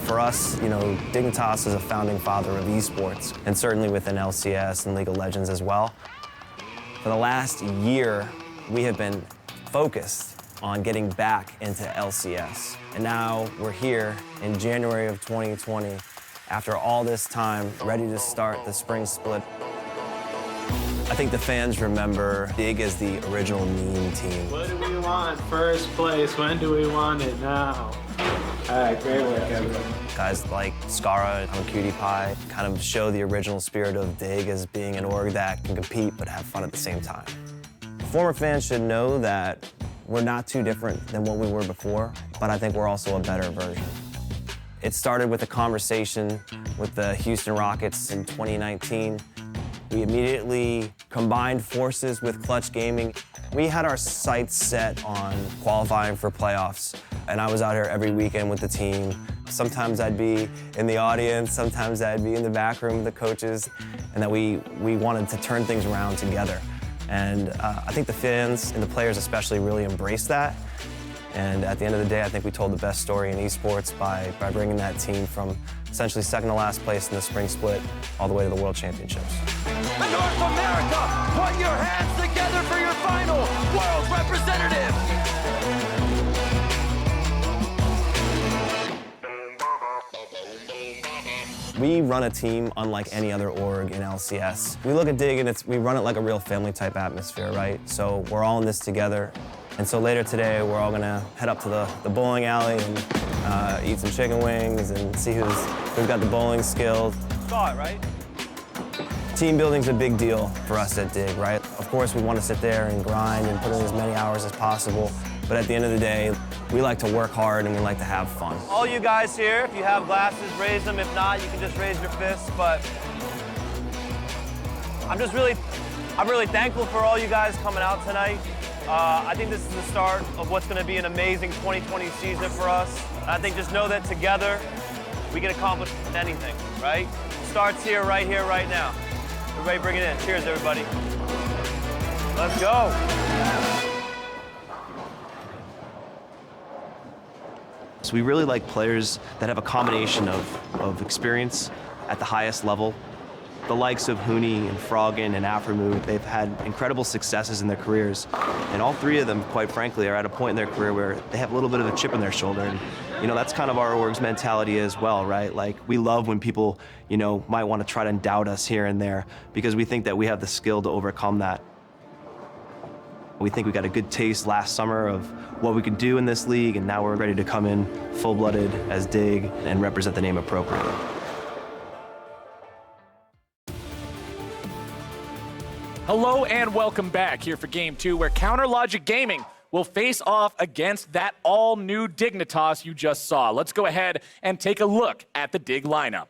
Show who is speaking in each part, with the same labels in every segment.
Speaker 1: For us, you know, Dignitas is a founding father of esports, and certainly within LCS and League of Legends as well. For the last year, we have been focused on getting back into LCS. And now we're here in January of 2020, after all this time, ready to start the Spring Split. I think the fans remember Dig as the original meme team.
Speaker 2: What do we want? First place. When do we want it? Now. All right, great work, everyone.
Speaker 1: Guys like Skara and Cutie Pie kind of show the original spirit of Dig as being an org that can compete but have fun at the same time. Former fans should know that we're not too different than what we were before, but I think we're also a better version. It started with a conversation with the Houston Rockets in 2019. We immediately combined forces with Clutch Gaming. We had our sights set on qualifying for playoffs, and I was out here every weekend with the team. Sometimes I'd be in the audience, sometimes I'd be in the back room with the coaches, and that we wanted to turn things around together. And I think the fans and the players especially really embraced that. And at the end of the day, I think we told the best story in esports by bringing that team from essentially second to last place in the Spring Split all the way to the World Championships.
Speaker 3: North America, put your hands together for your final world representative.
Speaker 1: We run a team unlike any other org in LCS. We look at Dig and we run it like a real family type atmosphere, right? So we're all in this together. And so later today, we're all gonna head up to the bowling alley and eat some chicken wings and see who's got the bowling skills.
Speaker 3: Saw it, right?
Speaker 1: Team building's a big deal for us at Dig, right? Of course, we want to sit there and grind and put in as many hours as possible. But at the end of the day, we like to work hard and we like to have fun.
Speaker 4: All you guys here, if you have glasses, raise them. If not, you can just raise your fists. But I'm really thankful for all you guys coming out tonight. I think this is the start of what's going to be an amazing 2020 season for us. I think just know that together, we can accomplish anything, right? Starts here, right now. Everybody bring it in. Cheers, everybody. Let's go.
Speaker 5: So we really like players that have a combination of experience at the highest level. The likes of Huni and Froggen and aphromoo, they've had incredible successes in their careers. And all three of them, quite frankly, are at a point in their career where they have a little bit of a chip on their shoulder. And, you know, that's kind of our org's mentality as well, right? Like, we love when people, you know, might want to try to doubt us here and there because we think that we have the skill to overcome that. We think we got a good taste last summer of what we could do in this league, and now we're ready to come in full-blooded as Dig and represent the name appropriately.
Speaker 6: Hello and welcome back here for Game 2, where Counter Logic Gaming will face off against that all-new Dignitas you just saw. Let's go ahead and take a look at the Dig lineup.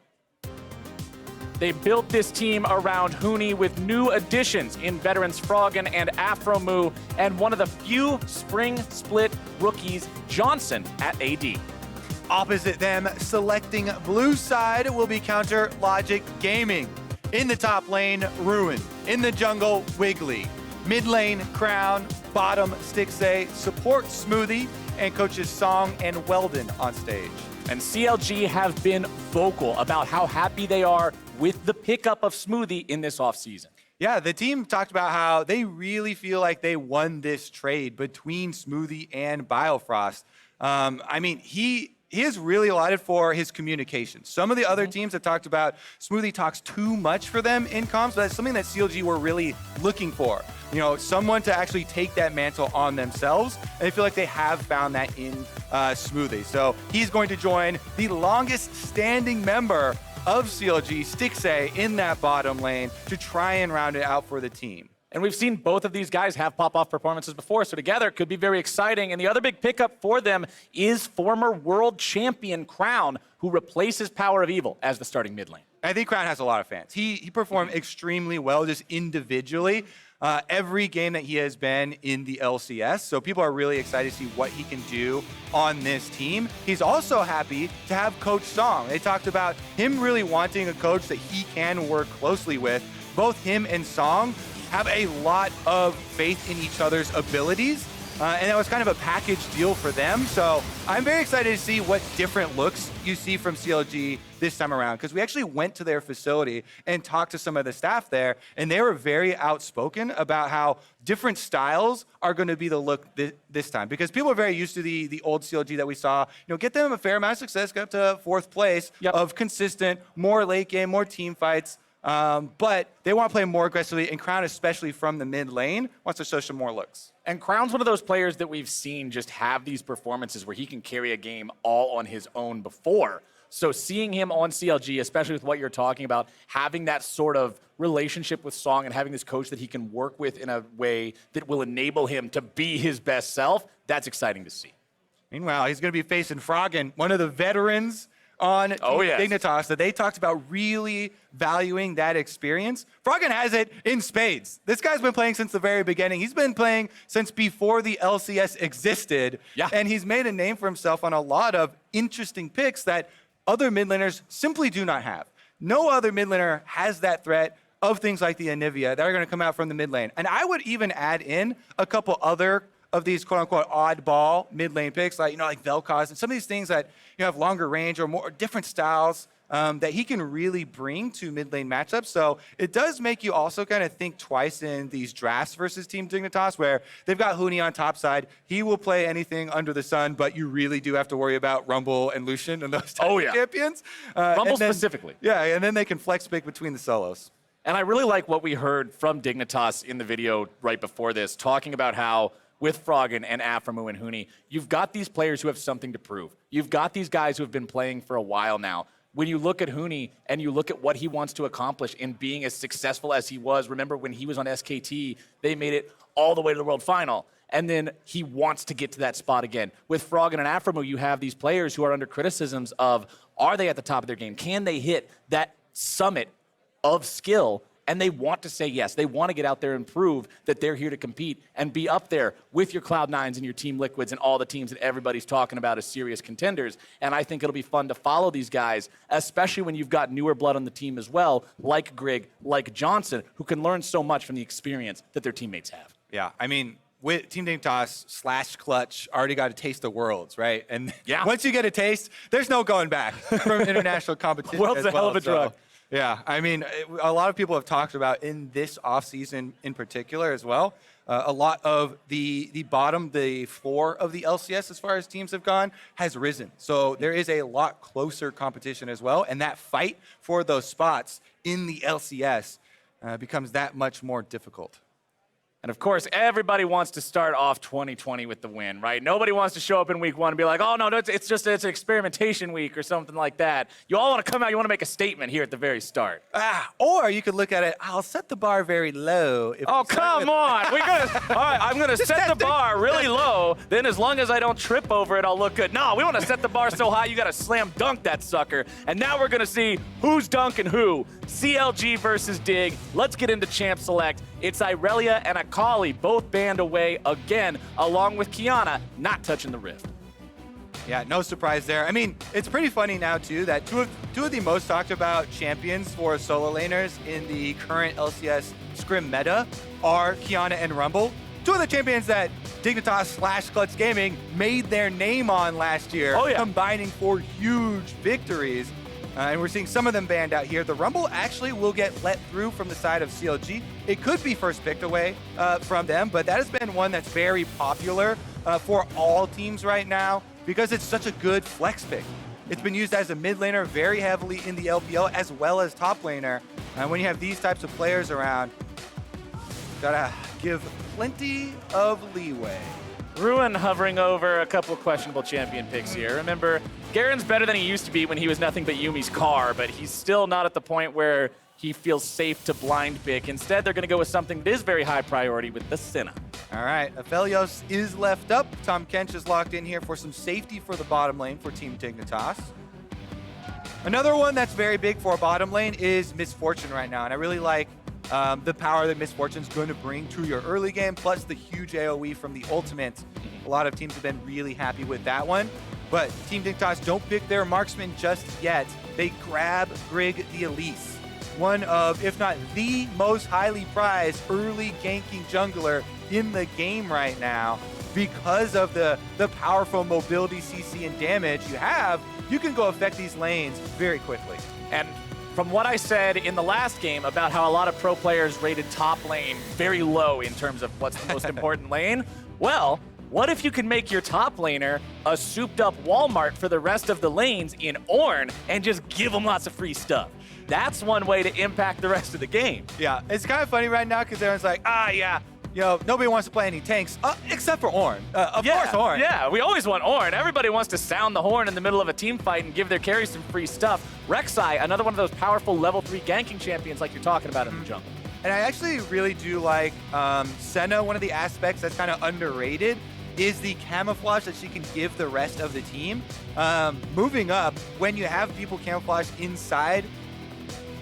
Speaker 6: They built this team around Huni with new additions in veterans Froggen and aphromoo, and one of the few Spring Split rookies, Johnsun, at AD.
Speaker 7: Opposite them, selecting blue side, will be Counter Logic Gaming. In the top lane, Ruin. In the jungle, Wiggily. Mid lane, Crown. Bottom, Stixxay. Support, Smoothie. And coaches Song and Weldon on stage.
Speaker 6: And CLG have been vocal about how happy they are with the pickup of Smoothie in this offseason.
Speaker 7: Yeah, the team talked about how they really feel like they won this trade between Smoothie and Biofrost. I mean, he is really lauded for his communication. Some of the other teams have talked about Smoothie talks too much for them in comms, but that's something that CLG were really looking for. You know, someone to actually take that mantle on themselves, and I feel like they have found that in Smoothie. So he's going to join the longest standing member of CLG, Stixxay, in that bottom lane to try and round it out for the team.
Speaker 6: And we've seen both of these guys have pop-off performances before, so together it could be very exciting. And the other big pickup for them is former world champion Crown, who replaces Power of Evil as the starting mid lane.
Speaker 7: I think Crown has a lot of fans. He performed extremely well just individually. Every game that he has been in the LCS, so people are really excited to see what he can do on this team. He's also happy to have Coach Song. They talked about him really wanting a coach that he can work closely with. Both him and Song have a lot of faith in each other's abilities, and that was kind of a package deal for them. So I'm very excited to see what different looks you see from CLG this time around, because we actually went to their facility and talked to some of the staff there, and they were very outspoken about how different styles are going to be the look this time, because people are very used to the old CLG that we saw, get them a fair amount of success, get up to 4th place of consistent, more late game, more team fights. But they want to play more aggressively, and Crown, especially from the mid lane, wants to show some more looks.
Speaker 6: And Crown's one of those players that we've seen just have these performances where he can carry a game all on his own before. So seeing him on CLG, especially with what you're talking about, having that sort of relationship with Song and having this coach that he can work with in a way that will enable him to be his best self, that's exciting to see.
Speaker 7: Meanwhile, he's going to be facing Froggen, one of the veterans on Dignitas, that they talked about really valuing that experience. Froggen has it in spades. This guy's been playing since the very beginning. He's been playing since before the LCS existed, and he's made a name for himself on a lot of interesting picks that other mid laners simply do not have. No other mid laner has that threat of things like the Anivia that are going to come out from the mid lane. And I would even add in a couple other of these quote-unquote oddball mid-lane picks, like Vel'Koz, and some of these things that have longer range or more different styles that he can really bring to mid-lane matchups. So it does make you also kind of think twice in these drafts versus Team Dignitas, where they've got Huni on top side. He will play anything under the sun, but you really do have to worry about Rumble and Lucian and those type of champions.
Speaker 6: Rumble specifically.
Speaker 7: Yeah, and then they can flex pick between the solos.
Speaker 6: And I really like what we heard from Dignitas in the video right before this, talking about how with Froggen and aphromoo and Huni, you've got these players who have something to prove. You've got these guys who have been playing for a while now. When you look at Huni and you look at what he wants to accomplish in being as successful as he was, remember when he was on SKT, they made it all the way to the World Final. And then he wants to get to that spot again. With Froggen and aphromoo, you have these players who are under criticisms of, are they at the top of their game? Can they hit that summit of skill? And they want to say yes. They want to get out there and prove that they're here to compete and be up there with your Cloud9s and your Team Liquids and all the teams that everybody's talking about as serious contenders. And I think it'll be fun to follow these guys, especially when you've got newer blood on the team as well, like Grig, like Johnsun, who can learn so much from the experience that their teammates have.
Speaker 7: Yeah, I mean, with Team Dignitas / Clutch already got a taste of Worlds, right? And once you get a taste, there's no going back from international competition.
Speaker 6: Worlds a hell of a drug.
Speaker 7: Yeah, I mean, a lot of people have talked about in this offseason in particular as well, a lot of the bottom, the floor of the LCS as far as teams have gone has risen. So there is a lot closer competition as well, and that fight for those spots in the LCS becomes that much more difficult.
Speaker 6: And of course, everybody wants to start off 2020 with the win, right? Nobody wants to show up in week one and be like, oh, no, it's an experimentation week or something like that. You all want to come out, you want to make a statement here at the very start.
Speaker 7: Or you could look at it, I'll set the bar very low.
Speaker 6: Oh, come on. All right, I'm going to set the bar really low. Then as long as I don't trip over it, I'll look good. No, we want to set the bar so high, you got to slam dunk that sucker. And now we're going to see who's dunking who. CLG versus Dig. Let's get into Champ Select. It's Irelia and Akali both banned away again, along with Qiyana not touching the Rift.
Speaker 7: Yeah, no surprise there. I mean, it's pretty funny now, too, that two of the most talked about champions for solo laners in the current LCS Scrim meta are Qiyana and Rumble. Two of the champions that Dignitas / Clutch Gaming made their name on last year, combining for huge victories. And we're seeing some of them banned out here. The Rumble actually will get let through from the side of CLG. It could be first picked away from them, but that has been one that's very popular for all teams right now because it's such a good flex pick. It's been used as a mid laner very heavily in the LPL as well as top laner. And when you have these types of players around, gotta give plenty of leeway.
Speaker 6: Ruin hovering over a couple questionable champion picks here. Remember, Garen's better than he used to be when he was nothing but Yumi's car, but he's still not at the point where he feels safe to blind pick. Instead, they're going to go with something that is very high priority with the Senna.
Speaker 7: All right, Aphelios is left up. Tahm Kench is locked in here for some safety for the bottom lane for Team Dignitas. Another one that's very big for bottom lane is Misfortune right now, and I really like the power that Misfortune's going to bring to your early game, plus the huge AoE from the ultimate. A lot of teams have been really happy with that one. But Team Dignitas don't pick their marksman just yet. They grab Grig the Elise, one of, if not the most highly prized early ganking jungler in the game right now. because of the powerful mobility, CC, and damage you have, you can go affect these lanes very quickly.
Speaker 6: And from what I said in the last game about how a lot of pro players rated top lane very low in terms of what's the most important lane, well, what if you can make your top laner a souped-up Walmart for the rest of the lanes in Ornn and just give them lots of free stuff? That's one way to impact the rest of the game.
Speaker 7: Yeah, it's kind of funny right now because everyone's like, yeah, you know, nobody wants to play any tanks except for Ornn. Of course, Ornn.
Speaker 6: Yeah, we always want Ornn. Everybody wants to sound the horn in the middle of a team fight and give their carry some free stuff. Rek'Sai, another one of those powerful level 3 ganking champions like you're talking about in the jungle.
Speaker 7: And I actually really do like Senna. One of the aspects that's kind of underrated is the camouflage that she can give the rest of the team. Moving up, when you have people camouflaged inside,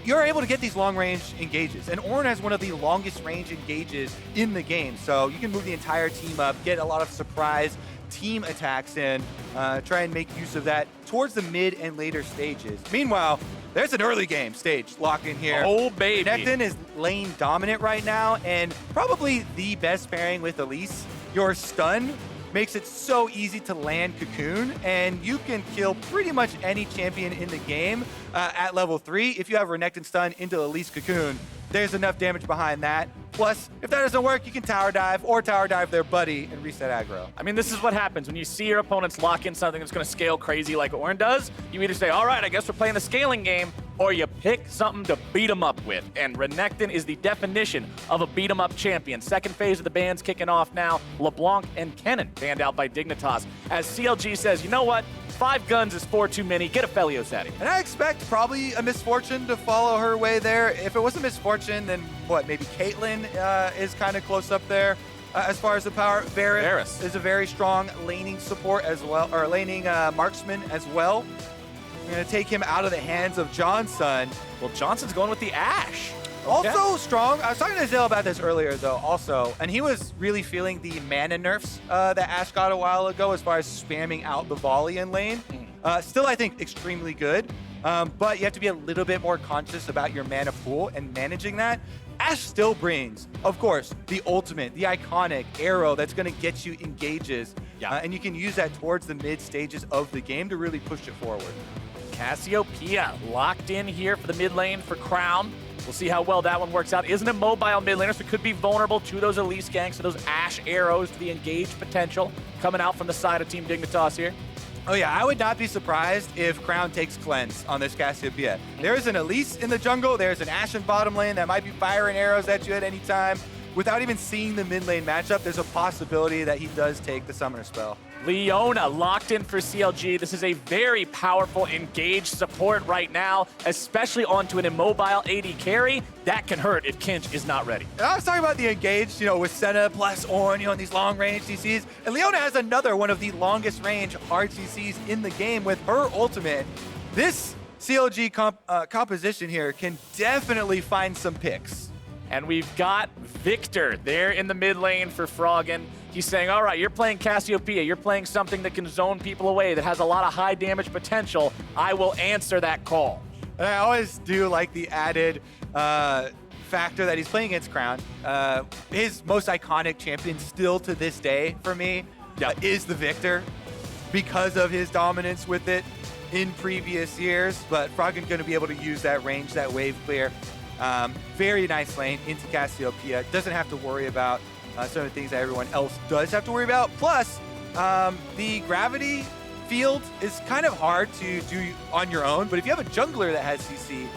Speaker 7: you're able to get these long-range engages. And Ornn has one of the longest range engages in the game. So you can move the entire team up, get a lot of surprise team attacks in, try and make use of that towards the mid and later stages. Meanwhile, there's an early game stage lock in here.
Speaker 6: Oh, baby.
Speaker 7: Renekton is lane dominant right now, and probably the best pairing with Elise. Your stun makes it so easy to land Cocoon, and you can kill pretty much any champion in the game at level 3. If you have Renekton stun into Elise Cocoon, there's enough damage behind that. Plus, if that doesn't work, you can tower dive or tower dive their buddy and reset aggro.
Speaker 6: I mean, this is what happens when you see your opponents lock in something that's going to scale crazy like Ornn does. You either say, all right, I guess we're playing a scaling game, or you pick something to beat them up with. And Renekton is the definition of a beat 'em up champion. Second phase of the ban's kicking off now. LeBlanc and Kennen banned out by Dignitas. As CLG says, you know what? 5 guns is 4 too many. Get a Felios at him.
Speaker 7: And I expect probably a misfortune to follow her way there. If it was a misfortune, then what, maybe Caitlyn is kind of close up there as far as the power. Varus is a very strong laning support as well, or laning marksman as well. I'm going to take him out of the hands of Johnsun.
Speaker 6: Well, Johnson's going with the Ashe.
Speaker 7: Okay. Also strong. I was talking to Zale about this earlier, though, also, and he was really feeling the mana nerfs that Ashe got a while ago as far as spamming out the volley in lane. Still, I think, extremely good, but you have to be a little bit more conscious about your mana pool and managing that. Ashe still brings, of course, the ultimate, the iconic arrow that's going to get you engages, and you can use that towards the mid stages of the game to really push it forward.
Speaker 6: Cassiopeia locked in here for the mid lane for Crown. We'll see how well that one works out. Isn't a mobile mid laner, so it could be vulnerable to those Elise ganks, to those Ashe arrows, to the engaged potential coming out from the side of Team Dignitas here.
Speaker 7: Oh yeah, I would not be surprised if Crown takes cleanse on this Cassiopeia. There's an Elise in the jungle, there's an Ashe in bottom lane that might be firing arrows at you at any time. Without even seeing the mid lane matchup, there's a possibility that he does take the summoner spell.
Speaker 6: Leona locked in for CLG. This is a very powerful engaged support right now, especially onto an immobile AD carry. That can hurt if Kench is not ready.
Speaker 7: And I was talking about the engaged, with Senna plus Ornn, and these long range CCs. And Leona has another one of the longest range RCCs in the game with her ultimate. This CLG composition here can definitely find some picks.
Speaker 6: And we've got Viktor there in the mid lane for Froggen. He's saying, all right, you're playing Cassiopeia. You're playing something that can zone people away, that has a lot of high damage potential. I will answer that call.
Speaker 7: And I always do like the added factor that he's playing against Crown. His most iconic champion still to this day for me is the Viktor because of his dominance with it in previous years. But Froggen going to be able to use that range, that wave clear. Very nice lane into Cassiopeia. Doesn't have to worry about some of the things that everyone else does have to worry about. Plus, the gravity field is kind of hard to do on your own, but if you have a jungler that has CC,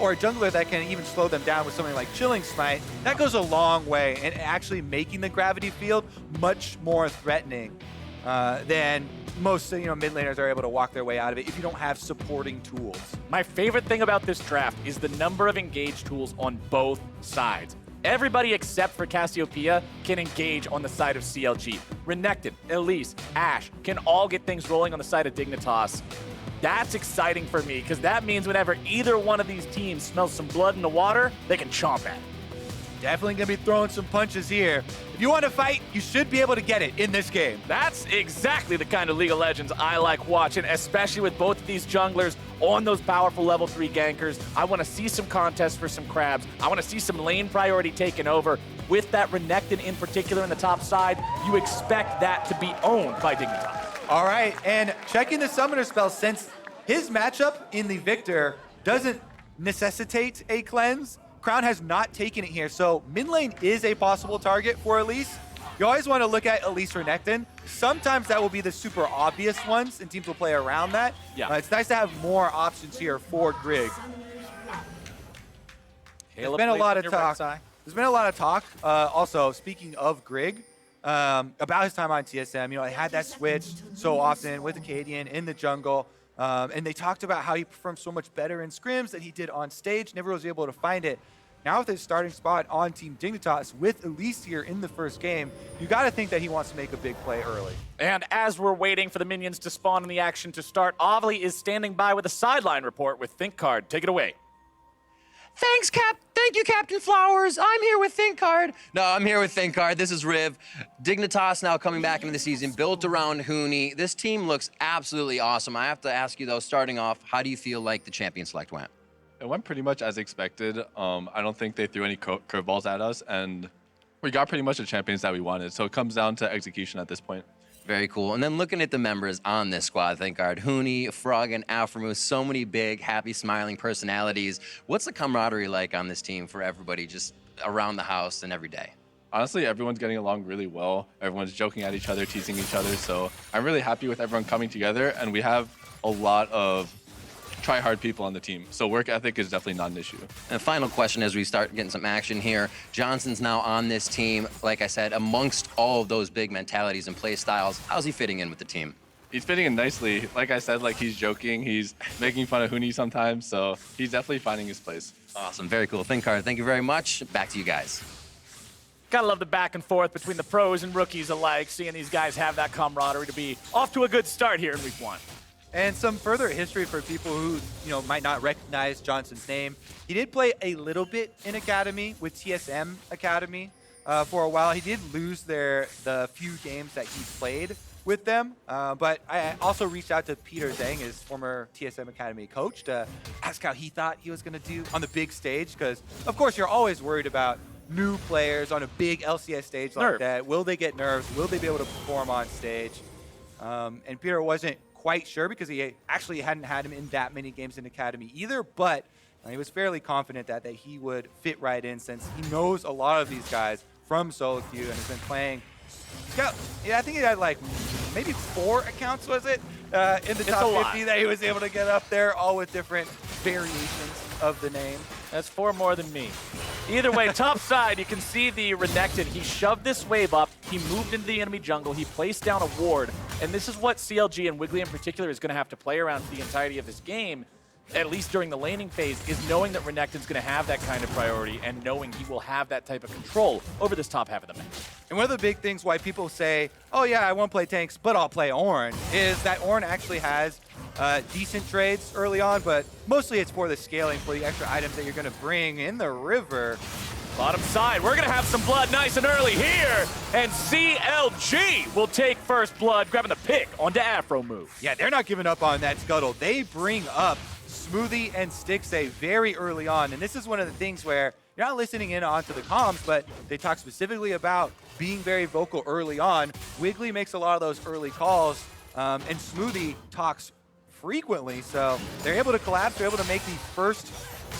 Speaker 7: or a jungler that can even slow them down with something like Chilling Smite, that goes a long way in actually making the gravity field much more threatening than most mid laners are able to walk their way out of it if you don't have supporting tools.
Speaker 6: My favorite thing about this draft is the number of engaged tools on both sides. Everybody except for Cassiopeia can engage on the side of CLG. Renekton, Elise, Ashe can all get things rolling on the side of Dignitas. That's exciting for me, because that means whenever either one of these teams smells some blood in the water, they can chomp at it.
Speaker 7: Definitely going to be throwing some punches here. If you want to fight, you should be able to get it in this game.
Speaker 6: That's exactly the kind of League of Legends I like watching, especially with both of these junglers on those powerful level 3 gankers. I want to see some contests for some crabs. I want to see some lane priority taken over. With that Renekton in particular in the top side, you expect that to be owned by Dignitas.
Speaker 7: All right, and checking the summoner spell, since his matchup in the Viktor doesn't necessitate a cleanse, Crown has not taken it here, so mid lane is a possible target for Elise. You always want to look at Elise Renekton. Sometimes that will be the super obvious ones, and teams will play around that.
Speaker 6: Yeah.
Speaker 7: It's nice to have more options here for Grig. There's been a lot of talk. There's been a lot of talk. Also, speaking of Grig, about his time on TSM, he had that switch so often with Acadian in the jungle. And they talked about how he performed so much better in scrims than he did on stage. Never was able to find it. Now with his starting spot on Team Dignitas with Elise here in the first game, you got to think that he wants to make a big play early.
Speaker 6: And as we're waiting for the minions to spawn and the action to start, Ovely is standing by with a sideline report with ThinkCard. Take it away.
Speaker 8: Thank you, Captain Flowers. I'm here with ThinkCard. No, I'm here with ThinkCard. This is Riv. Dignitas now coming back into the season, built around Huni. This team looks absolutely awesome. I have to ask you, though, starting off, how do you feel like the champion select went?
Speaker 9: It went pretty much as expected. I don't think they threw any curveballs at us, and we got pretty much the champions that we wanted. So it comes down to execution at this point.
Speaker 8: Very cool. And then looking at the members on this squad, ThinkCard, Huni, Froggen, aphromoo, so many big, happy, smiling personalities. What's the camaraderie like on this team for everybody just around the house and every day?
Speaker 9: Honestly, everyone's getting along really well. Everyone's joking at each other, teasing each other. So I'm really happy with everyone coming together, and we have a lot of try-hard people on the team. So work ethic is definitely not an issue.
Speaker 8: And final question as we start getting some action here. Johnson's now on this team, like I said, amongst all of those big mentalities and play styles. How's he fitting in with the team?
Speaker 9: He's fitting in nicely. Like I said, he's joking. He's making fun of Huni sometimes. So he's definitely finding his place.
Speaker 8: Awesome. Very cool. ThinkCard, thank you very much. Back to you guys.
Speaker 6: Gotta love the back and forth between the pros and rookies alike, seeing these guys have that camaraderie to be off to a good start here in week 1.
Speaker 7: And some further history for people who might not recognize Johnson's name. He did play a little bit in Academy with TSM Academy for a while. He did lose the few games that he played with them. But I also reached out to Peter Zhang, his former TSM Academy coach, to ask how he thought he was going to do on the big stage. Because, of course, you're always worried about new players on a big LCS stage like that. Will they get nerves? Will they be able to perform on stage? And Peter wasn't quite sure because he actually hadn't had him in that many games in Academy either, but he was fairly confident that he would fit right in since he knows a lot of these guys from solo queue and has been playing. I think he had maybe 4 accounts, was it, in the top 50 that he was able to get up there, all with different variations of the name.
Speaker 6: That's 4 more than me. Either way, top side, you can see the Renekton. He shoved this wave up. He moved into the enemy jungle. He placed down a ward. And this is what CLG and Wiggily in particular is going to have to play around for the entirety of this game, at least during the laning phase, is knowing that Renekton's going to have that kind of priority and knowing he will have that type of control over this top half of the map.
Speaker 7: And one of the big things why people say, oh yeah, I won't play tanks, but I'll play Ornn, is that Ornn actually has decent trades early on, but mostly it's for the scaling, for the extra items that you're going to bring in the river.
Speaker 6: Bottom side, we're going to have some blood nice and early here, and CLG will take first blood, grabbing the pick onto aphromoo.
Speaker 7: Yeah, they're not giving up on that scuttle. They bring up Smoothie and Stixxay very early on, and this is one of the things where you're not listening in onto the comms, but they talk specifically about being very vocal early on. Wiggily makes a lot of those early calls, and Smoothie talks frequently, so they're able to collapse. They're able to make the first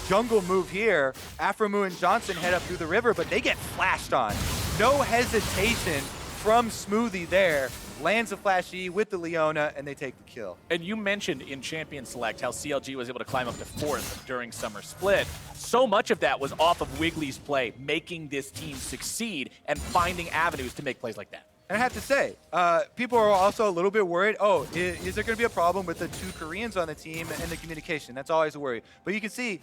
Speaker 7: jungle move here. aphromoo and Johnsun head up through the river, but they get flashed on. No hesitation from Smoothie there. Lands a flash E with the Leona, and they take the kill.
Speaker 6: And you mentioned in Champion Select how CLG was able to climb up to 4th during Summer Split. So much of that was off of Wigglily's play, making this team succeed and finding avenues to make plays like that.
Speaker 7: And I have to say, people are also a little bit worried, is there going to be a problem with the 2 Koreans on the team and the communication? That's always a worry. But you can see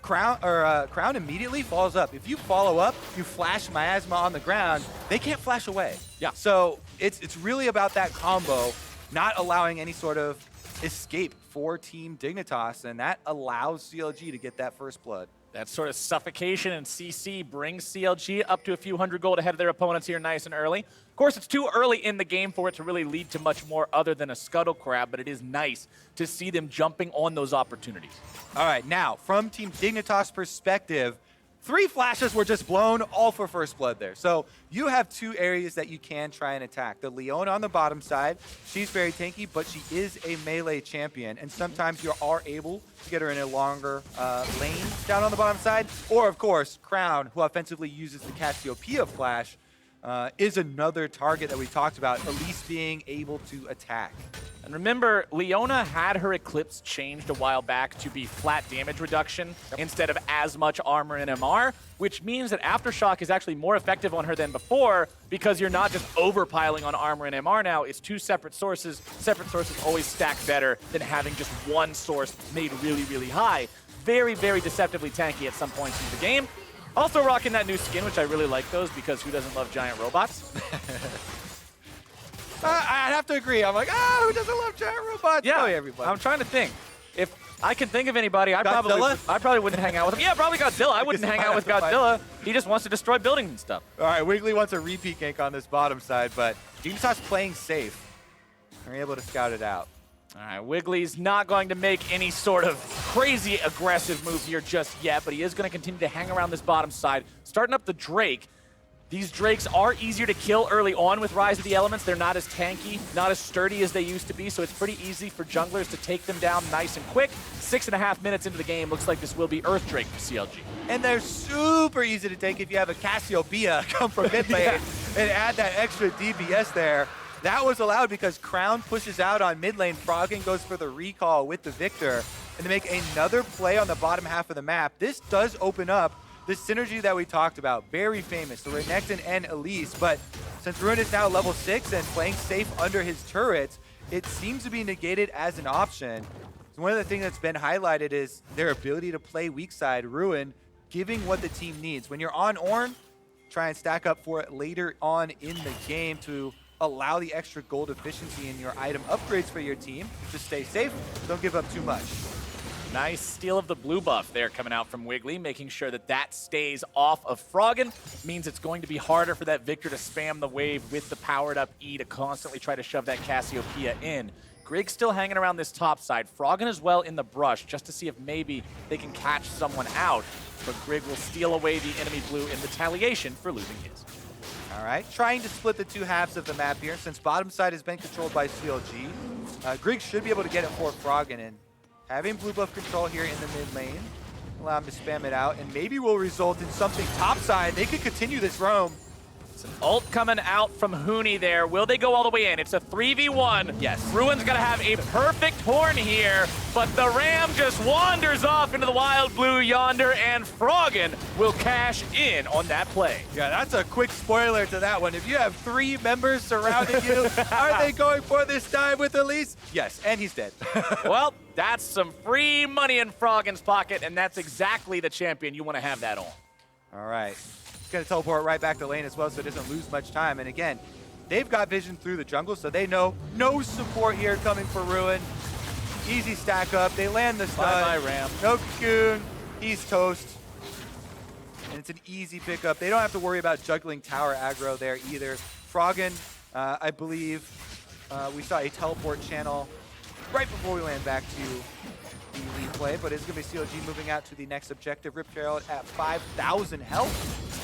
Speaker 7: Crown immediately falls up. If you follow up, you flash Miasma on the ground, they can't flash away.
Speaker 6: Yeah.
Speaker 7: So it's really about that combo, not allowing any sort of escape for Team Dignitas, and that allows CLG to get that first blood.
Speaker 6: That sort of suffocation and CC brings CLG up to a few hundred gold ahead of their opponents here nice and early. Of course, it's too early in the game for it to really lead to much more other than a scuttle crab, but it is nice to see them jumping on those opportunities.
Speaker 7: All right, now, from Team Dignitas' perspective, 3 flashes were just blown, all for first blood there. So you have 2 areas that you can try and attack. The Leona on the bottom side, she's very tanky, but she is a melee champion, and sometimes you are able to get her in a longer lane down on the bottom side. Or, of course, Crown, who offensively uses the Cassiopeia flash, is another target that we talked about, Elise being able to attack.
Speaker 6: And remember, Leona had her Eclipse changed a while back to be flat damage reduction instead of as much armor and MR, which means that Aftershock is actually more effective on her than before because you're not just overpiling on armor and MR now. It's 2 separate sources. Separate sources always stack better than having just one source made really, really high. Very, very deceptively tanky at some points in the game. Also rocking that new skin, which I really like those because who doesn't love giant robots?
Speaker 7: I'd have to agree. I'm like, who doesn't love giant robots?
Speaker 6: Yeah,
Speaker 7: Oh, everybody.
Speaker 6: I'm trying to think. If I can think of anybody, I
Speaker 7: Godzilla?
Speaker 6: probably wouldn't hang out with him. Yeah, probably Godzilla. I wouldn't hang out with Godzilla. He just wants to destroy buildings and stuff.
Speaker 7: All right, Wiggily wants a repeat gank on this bottom side, but Dignitas playing safe. They're able to scout it out.
Speaker 6: All right, Wiggly's not going to make any sort of crazy aggressive move here just yet, but he is going to continue to hang around this bottom side, starting up the Drake. These Drakes are easier to kill early on with Rise of the Elements. They're not as tanky, not as sturdy as they used to be, so it's pretty easy for junglers to take them down nice and quick. 6.5 minutes into the game, looks like this will be Earth Drake for CLG.
Speaker 7: And they're super easy to take if you have a Cassiopeia come from mid lane and add that extra DPS there. That was allowed because Crown pushes out on mid lane. Froggen goes for the recall with the Viktor, and they make another play on the bottom half of the map. This does open up the synergy that we talked about, very famous, the Renekton and Elise, but since Ruin is now level 6 and playing safe under his turrets, it seems to be negated as an option. So one of the things that's been highlighted is their ability to play weak side, Ruin, giving what the team needs. When you're on Ornn, try and stack up for it later on in the game to allow the extra gold efficiency in your item upgrades for your team. Just stay safe, don't give up too much.
Speaker 6: Nice steal of the blue buff there coming out from Wiggily, making sure that that stays off of Froggen. Means it's going to be harder for that Viktor to spam the wave with the powered up E to constantly try to shove that Cassiopeia in. Grig still hanging around this top side. Froggen as well in the brush just to see if maybe they can catch someone out. But Grig will steal away the enemy blue in retaliation for losing his.
Speaker 7: All right, trying to split the 2 halves of the map here. Since bottom side has been controlled by CLG, Grig should be able to get it for Froggen, and having blue buff control here in the mid lane, allow him to spam it out, and maybe will result in something topside. They could continue this roam.
Speaker 6: It's an ult coming out from Huni there. Will they go all the way in? It's a 3v1.
Speaker 7: Yes.
Speaker 6: Ruin's gonna have a perfect horn here, but the Ram just wanders off into the wild blue yonder, and Froggen will cash in on that play.
Speaker 7: Yeah, that's a quick spoiler to that one. If you have 3 members surrounding you, are they going for this dive with Elise? Yes, and he's dead.
Speaker 6: Well, that's some free money in Froggen's pocket, and that's exactly the champion you want to have that on.
Speaker 7: All right. He's going to teleport right back to lane as well so it doesn't lose much time. And again, they've got vision through the jungle, so they know no support here coming for Ruin. Easy stack up. They land the stun.
Speaker 6: Bye-bye, Ram.
Speaker 7: No cocoon. He's toast. And it's an easy pickup. They don't have to worry about juggling tower aggro there either. Froggen, I believe, we saw a teleport channel right before we land back to the replay, but it's going to be CLG moving out to the next objective. Rip Trail at 5,000 health.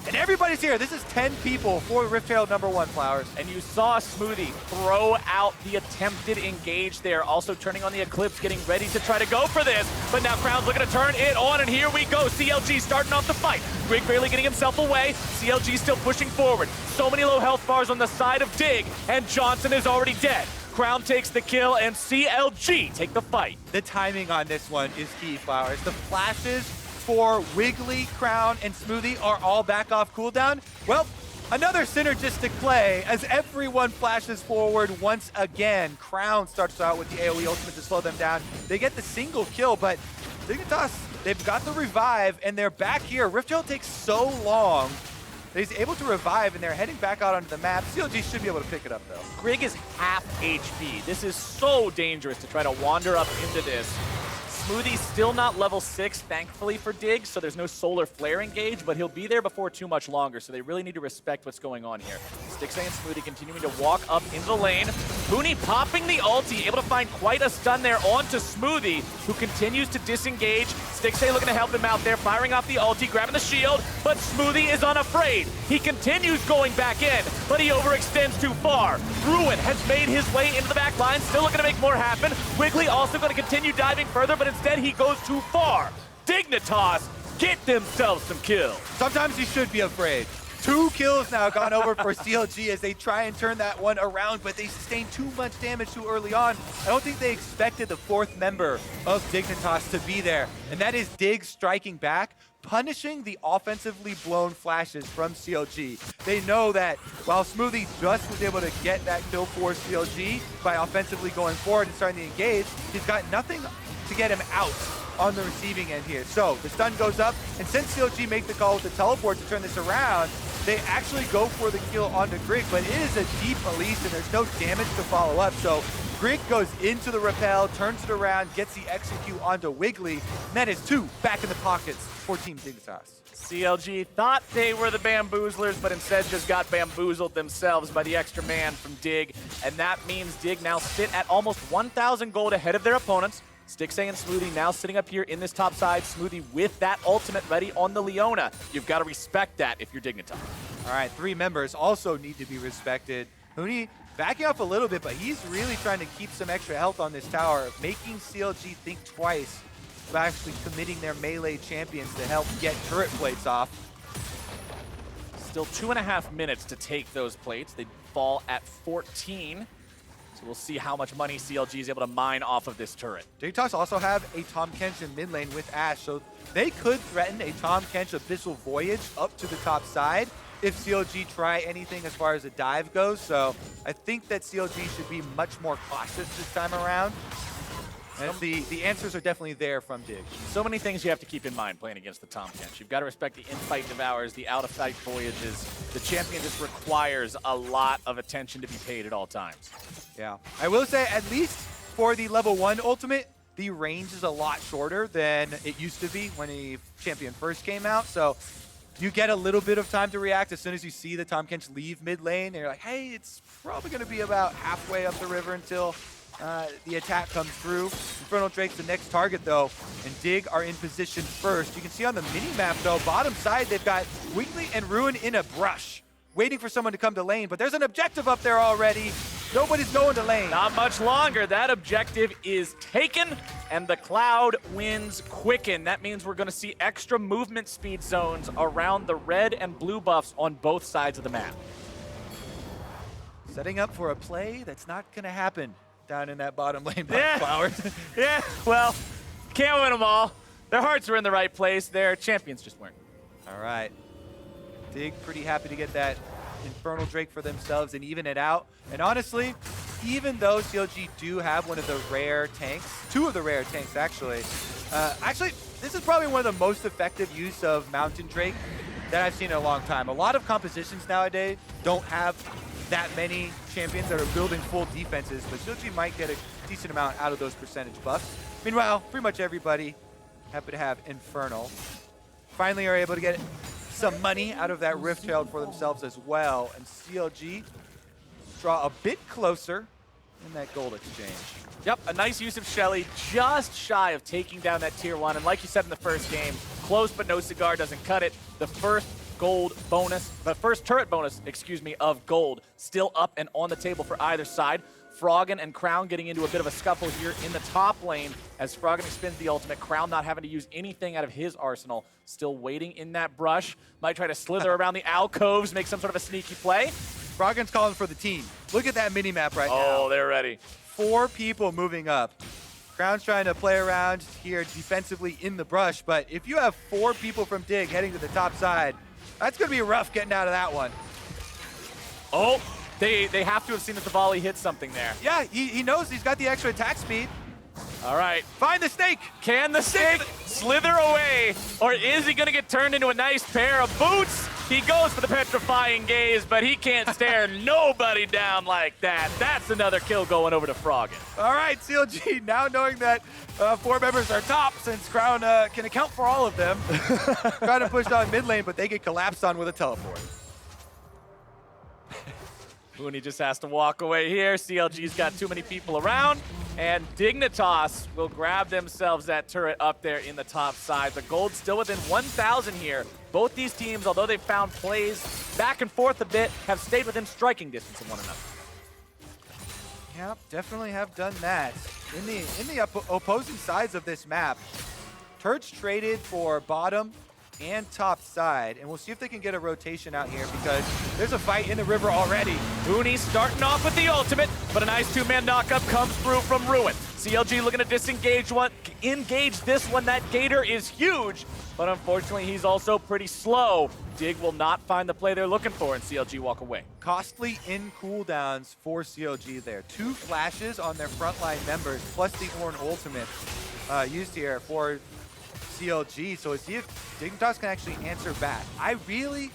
Speaker 7: And everybody's here. This is 10 people for Rift Herald #1, Flowers.
Speaker 6: And you saw Smoothie throw out the attempted engage there, also turning on the Eclipse, getting ready to try to go for this. But now Crown's looking to turn it on, and here we go. CLG starting off the fight. Grig barely getting himself away. CLG still pushing forward. So many low health bars on the side of Dig, and Johnsun is already dead. Crown takes the kill, and CLG take the fight.
Speaker 7: The timing on this one is key, Flowers. The flashes for Wiggily, Crown, and Smoothie are all back off cooldown. Well, another synergistic play as everyone flashes forward once again. Crown starts out with the AoE ultimate to slow them down. They get the single kill, but Dignitas, they've got the revive, and they're back here. Rift Trail takes so long that he's able to revive, and they're heading back out onto the map. CLG should be able to pick it up, though.
Speaker 6: Grig is half HP. This is so dangerous to try to wander up into this. Smoothie's still not level 6, thankfully for Dig, so there's no solar flare engage, but he'll be there before too much longer, so they really need to respect what's going on here. Stixxay and Smoothie continuing to walk up into the lane. Huni popping the ulti, able to find quite a stun there onto Smoothie, who continues to disengage. Stixxay looking to help him out there, firing off the ulti, grabbing the shield, but Smoothie is unafraid. He continues going back in, but he overextends too far. Ruin has made his way into the back line, still looking to make more happen. Wiggily also going to continue diving further, but instead he goes too far. Dignitas get themselves some kills.
Speaker 7: Sometimes you should be afraid. 2 kills now gone over for CLG as they try and turn that one around, but they sustain too much damage too early on. I don't think they expected the 4th member of Dignitas to be there, and that is Dig striking back, punishing the offensively blown flashes from CLG. They know that while Smoothie just was able to get that kill for CLG by offensively going forward and starting to engage, he's got nothing to get him out on the receiving end here. So the stun goes up, and since CLG make the call with the teleport to turn this around, they actually go for the kill onto Grig, but it is a deep Elise and there's no damage to follow up. So Grig goes into the rappel, turns it around, gets the execute onto Wiggily, and that is 2 back in the pockets for Team Dignitas.
Speaker 6: CLG thought they were the bamboozlers, but instead just got bamboozled themselves by the extra man from Dig, and that means Dig now sit at almost 1,000 gold ahead of their opponents. Stixxay and Smoothie now sitting up here in this top side. Smoothie with that ultimate ready on the Leona. You've got to respect that if you're Dignitas.
Speaker 7: All right, 3 members also need to be respected. Huni backing off a little bit, but he's really trying to keep some extra health on this tower, making CLG think twice about actually committing their melee champions to help get turret plates off.
Speaker 6: Still 2.5 minutes to take those plates. They fall at 14. So we'll see how much money CLG is able to mine off of this turret.
Speaker 7: Dignitas also have a Tahm Kench in mid lane with Ashe, so they could threaten a Tahm Kench Abyssal Voyage up to the top side if CLG try anything as far as a dive goes. So I think that CLG should be much more cautious this time around. And the answers are definitely there from Dig.
Speaker 6: So many things you have to keep in mind playing against the Tahm Kench. You've got to respect the in-fight devours, the out-of-fight voyages. The champion just requires a lot of attention to be paid at all times.
Speaker 7: Yeah. I will say, at least for the level 1 ultimate, the range is a lot shorter than it used to be when a champion first came out. So you get a little bit of time to react as soon as you see the Tahm Kench leave mid lane. And you're like, hey, it's probably going to be about halfway up the river until the attack comes through. Infernal Drake's the next target, though, and Dig are in position first. You can see on the mini-map, though, bottom side, they've got Wiggily and Ruin in a brush, waiting for someone to come to lane, but there's an objective up there already. Nobody's going to lane.
Speaker 6: Not much longer. That objective is taken, and the Cloud wins quicken. That means we're going to see extra movement speed zones around the red and blue buffs on both sides of the map.
Speaker 7: Setting up for a play that's not going to happen down in that bottom lane by
Speaker 6: Yeah.
Speaker 7: Flowers.
Speaker 6: Yeah, well, can't win them all. Their hearts are in the right place. Their champions just weren't.
Speaker 7: All right. Dig pretty happy to get that Infernal Drake for themselves and even it out. And honestly, even though CLG do have one of the rare tanks, 2 of the rare tanks actually, this is probably one of the most effective use of Mountain Drake that I've seen in a long time. A lot of compositions nowadays don't have that many champions that are building full defenses, but CLG might get a decent amount out of those percentage buffs. Meanwhile, pretty much everybody happy to have Infernal. Finally are able to get some money out of that Rift Herald for themselves as well, and CLG draw a bit closer in that gold exchange.
Speaker 6: Yep, a nice use of Shelly, just shy of taking down that tier 1, and like you said in the first game, close but no cigar doesn't cut it. The first gold bonus, the first turret bonus, excuse me, of gold, still up and on the table for either side. Froggen and Crown getting into a bit of a scuffle here in the top lane as Froggen expends the ultimate. Crown not having to use anything out of his arsenal, still waiting in that brush. Might try to slither around the alcoves, make some sort of a sneaky play.
Speaker 7: Froggen's calling for the team. Look at that mini-map right now.
Speaker 6: Oh, they're ready.
Speaker 7: 4 people moving up. Crown's trying to play around here defensively in the brush, but if you have 4 people from Dig heading to the top side, that's going to be rough getting out of that one.
Speaker 6: Oh, they have to have seen that the volley hit something there.
Speaker 7: Yeah, he knows he's got the extra attack speed.
Speaker 6: All right.
Speaker 7: Find the snake.
Speaker 6: Can the snake slither away, or is he going to get turned into a nice pair of boots? He goes for the petrifying gaze, but he can't stare nobody down like that. That's another kill going over to Froggen.
Speaker 7: All right, CLG, now knowing that 4 members are top, since Crown can account for all of them, trying to push down mid lane, but they get collapsed on with a teleport.
Speaker 6: Huni just has to walk away here. CLG's got too many people around, and Dignitas will grab themselves that turret up there in the top side. The gold still within 1,000 here. Both these teams, although they've found plays back and forth a bit, have stayed within striking distance of one another.
Speaker 7: Yep, definitely have done that. In the opposing sides of this map, turrets traded for bottom and top side, and we'll see if they can get a rotation out here because there's a fight in the river already.
Speaker 6: Huni starting off with the ultimate, but a nice 2-man knockup comes through from Ruin. CLG looking to engage this one. That gator is huge, but unfortunately he's also pretty slow. Dig will not find the play they're looking for, and CLG walk away.
Speaker 7: Costly in cooldowns for CLG there. 2 flashes on their frontline members, plus the Ornn ultimate used here for CLG, so let's see if Dignitas can actually answer back. I really,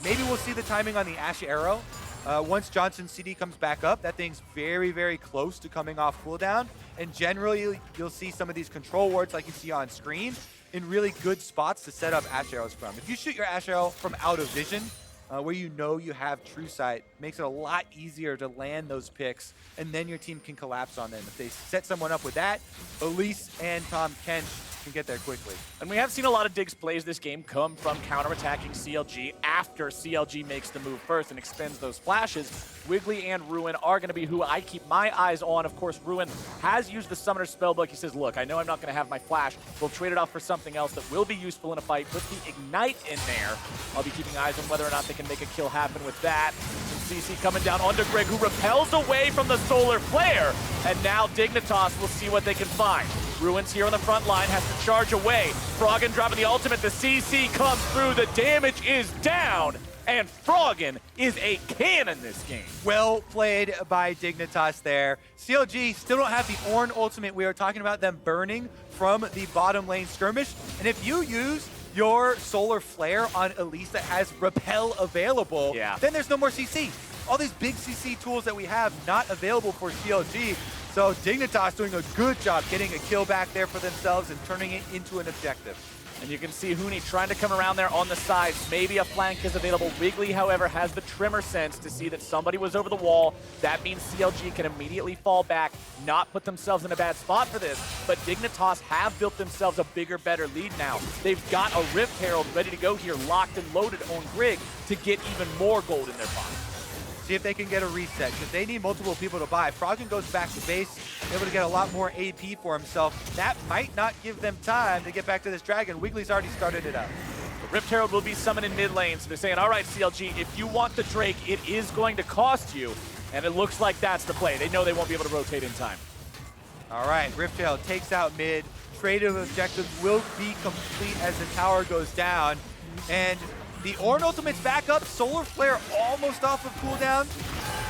Speaker 7: maybe we'll see the timing on the Ashe arrow. Once Johnsun CD comes back up, that thing's very, very close to coming off cooldown, and generally you'll see some of these control wards like you see on screen in really good spots to set up Ashe arrows from. If you shoot your Ashe arrow from out of vision, where you know you have true sight, makes it a lot easier to land those picks, and then your team can collapse on them. If they set someone up with that, Elise and Tahm Kench can get there quickly.
Speaker 6: And we have seen a lot of Dig's plays this game come from counterattacking CLG after CLG makes the move first and expends those flashes. Wiggily and Ruin are going to be who I keep my eyes on. Of course, Ruin has used the Summoner Spellbook. He says, look, I know I'm not going to have my flash. We'll trade it off for something else that will be useful in a fight. Put the Ignite in there. I'll be keeping eyes on whether or not they can make a kill happen with that. Some CC coming down onto Grig, who repels away from the Solar Flare. And now Dignitas will see what they can find. Ruin's here on the front line, has to charge away. Froggen dropping the ultimate. The CC comes through. The damage is down. And Froggen is a cannon this game.
Speaker 7: Well played by Dignitas there. CLG still don't have the Ornn ultimate. We were talking about them burning from the bottom lane skirmish. And if you use your Solar Flare on Elise that has Repel available, then there's no more CC. All these big CC tools that we have not available for CLG. So Dignitas doing a good job getting a kill back there for themselves and turning it into an objective.
Speaker 6: And you can see Huni trying to come around there on the sides. Maybe a flank is available. Wiggily, however, has the Tremor sense to see that somebody was over the wall. That means CLG can immediately fall back, not put themselves in a bad spot for this. But Dignitas have built themselves a bigger, better lead now. They've got a Rift Herald ready to go here, locked and loaded on Grig to get even more gold in their pocket.
Speaker 7: See if they can get a reset, because they need multiple people to buy. Froggen goes back to base, able to get a lot more AP for himself. That might not give them time to get back to this dragon. Wiggly's already started it up.
Speaker 6: The Rift Herald will be summoned in mid lane, so they're saying, all right, CLG, if you want the Drake, it is going to cost you. And it looks like that's the play. They know they won't be able to rotate in time.
Speaker 7: All right, Rift Herald takes out mid. Trade of objectives will be complete as the tower goes down. And the Ornn ultimate's back up. Solar Flare almost off of cooldown.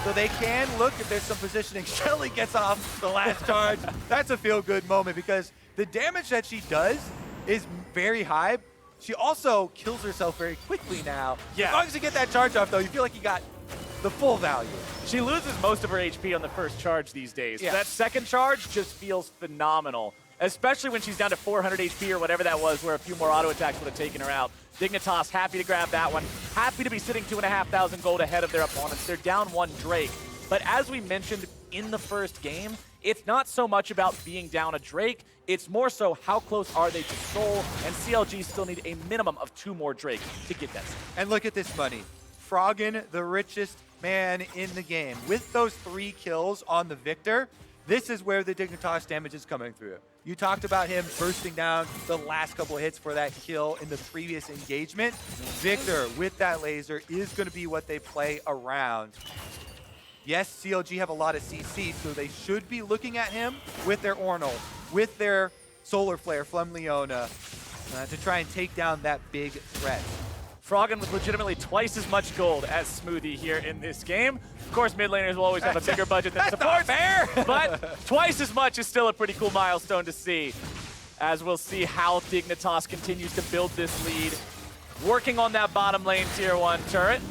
Speaker 7: So they can look if there's some positioning. Shelly gets off the last charge. That's a feel-good moment because the damage that she does is very high. She also kills herself very quickly now.
Speaker 6: Yeah.
Speaker 7: As long as you get that charge off, though, you feel like you got the full value.
Speaker 6: She loses most of her HP on the first charge these days.
Speaker 7: Yeah.
Speaker 6: That second charge just feels phenomenal, especially when she's down to 400 HP or whatever that was, where a few more auto attacks would have taken her out. Dignitas happy to grab that one. Happy to be sitting 2,500 gold ahead of their opponents. They're down 1 Drake. But as we mentioned in the first game, it's not so much about being down a Drake, it's more so how close are they to Soul, and CLG still need a minimum of 2 more Drake to get that.
Speaker 7: And look at this money. Froggen, the richest man in the game. With those 3 kills on the Viktor, this is where the Dignitas damage is coming through. You talked about him bursting down the last couple of hits for that kill in the previous engagement. Viktor, with that laser, is going to be what they play around. Yes, CLG have a lot of CC, so they should be looking at him with their Ornn ult, with their Solar Flare from Leona to try and take down that big threat.
Speaker 6: Froggen with legitimately twice as much gold as Smoothie here in this game. Of course, mid laners will always have a bigger budget than support.
Speaker 7: Fair.
Speaker 6: But twice as much is still a pretty cool milestone to see, as we'll see how Dignitas continues to build this lead. working on that bottom lane tier 1 turret.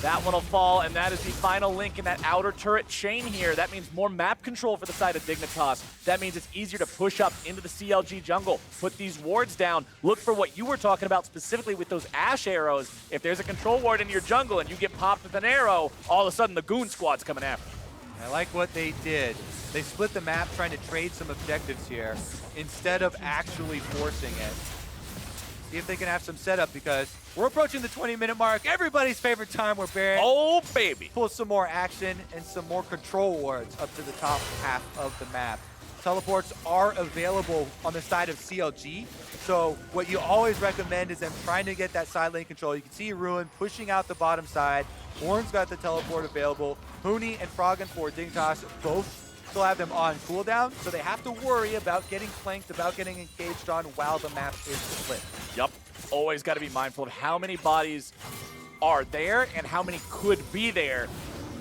Speaker 6: That one will fall, and that is the final link in that outer turret chain here. That means more map control for the side of Dignitas. That means it's easier to push up into the CLG jungle, put these wards down, look for what you were talking about specifically with those Ashe arrows. If there's a control ward in your jungle and you get popped with an arrow, all of a sudden the goon squad's coming after you.
Speaker 7: I like what they did. They split the map trying to trade some objectives here instead of actually forcing it. See if they can have some setup, because we're approaching the 20-minute mark. Everybody's favorite time where Baron pulls some more action and some more control wards up to the top half of the map. Teleports are available on the side of CLG, so what you always recommend is them trying to get that side lane control. You can see Ruin pushing out the bottom side. Ornn's got the teleport available. Huni and Froggen for Dignitas both still have them on cooldown, so they have to worry about getting flanked, about getting engaged on while the map is split.
Speaker 6: Yep. Always got to be mindful of how many bodies are there and how many could be there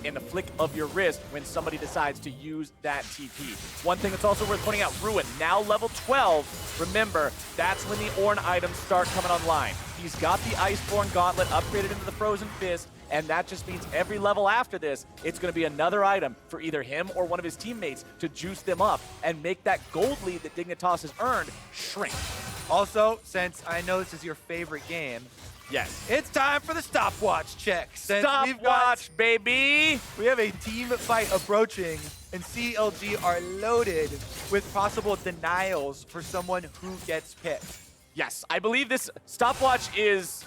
Speaker 6: in the flick of your wrist when somebody decides to use that TP. One thing that's also worth pointing out, Ruin, now level 12. Remember, that's when the Ornn items start coming online. He's got the Iceborne Gauntlet upgraded into the Frozen Fist, and that just means every level after this, it's going to be another item for either him or one of his teammates to juice them up and make that gold lead that Dignitas has earned shrink.
Speaker 7: Also, since I know this is your favorite game,
Speaker 6: yes,
Speaker 7: it's time for the stopwatch check.
Speaker 6: Stopwatch, baby!
Speaker 7: We have a team fight approaching, and CLG are loaded with possible denials for someone who gets picked.
Speaker 6: Yes, I believe this stopwatch is,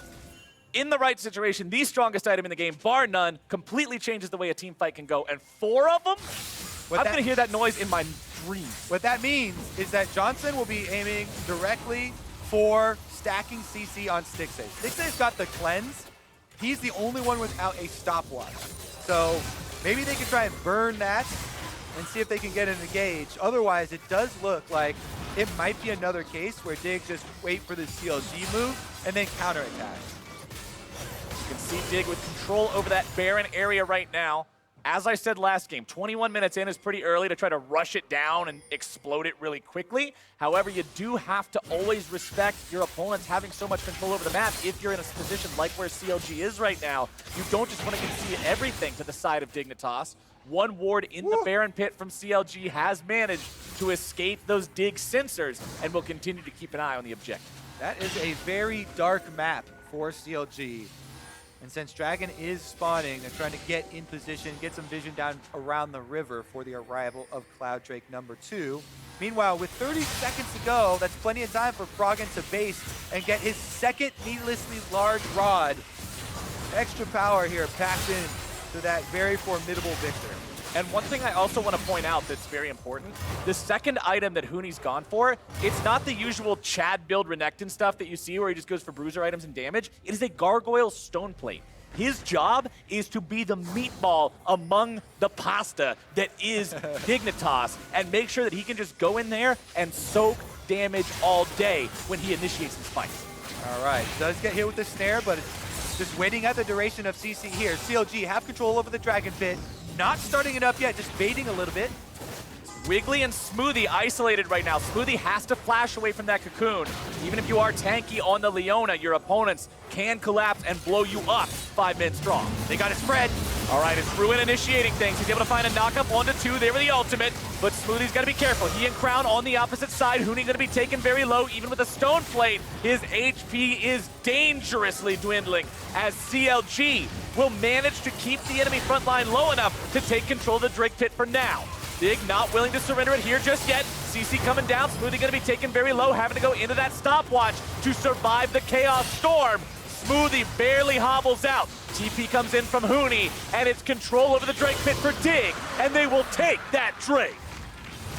Speaker 6: in the right situation, the strongest item in the game, bar none. Completely changes the way a team fight can go, and 4 of them? I'm going to hear that noise in my dreams.
Speaker 7: What that means is that Johnsun will be aiming directly for stacking CC on Stixxay. Stixxay's got the cleanse. He's the only one without a stopwatch. So maybe they can try and burn that and see if they can get an engage. Otherwise, it does look like it might be another case where Dig just wait for the CLG move and then counterattack.
Speaker 6: You can see Dig with control over that Baron area right now. As I said last game, 21 minutes in is pretty early to try to rush it down and explode it really quickly. However, you do have to always respect your opponents having so much control over the map. If you're in a position like where CLG is right now, you don't just want to concede everything to the side of Dignitas. One ward in the Baron pit from CLG has managed to escape those Dig sensors and will continue to keep an eye on the objective.
Speaker 7: That is a very dark map for CLG. And since Dragon is spawning, they're trying to get in position, get some vision down around the river for the arrival of Cloud Drake #2. Meanwhile, with 30 seconds to go, that's plenty of time for Froggen to base and get his second needlessly large rod. Extra power here packed in to that very formidable Viktor.
Speaker 6: And one thing I also want to point out that's very important, the second item that Huni's gone for, it's not the usual Chad build Renekton stuff that you see where he just goes for bruiser items and damage. It is a Gargoyle Stone Plate. His job is to be the meatball among the pasta that is Dignitas and make sure that he can just go in there and soak damage all day when he initiates his fight.
Speaker 7: All right, does get hit with the snare, but just waiting at the duration of CC here. CLG have control over the Dragon Pit. Not starting it up yet, just baiting a little bit.
Speaker 6: Wiggily and Smoothie isolated right now. Smoothie has to flash away from that cocoon. Even if you are tanky on the Leona, your opponents can collapse and blow you up 5 men strong. They got it spread. All right, it's Ruin initiating things. He's able to find a knockup 1-2 there with the ultimate, but Smoothie's got to be careful. He and Crown on the opposite side. Huni going to be taken very low, even with a stone plate. His HP is dangerously dwindling as CLG will manage to keep the enemy front line low enough to take control of the Drake Pit for now. Dig not willing to surrender it here just yet. CC coming down. Smoothie going to be taken very low, having to go into that stopwatch to survive the Chaos Storm. Smoothie barely hobbles out. TP comes in from Huni, and it's control over the Drake Pit for Dig, and they will take that Drake.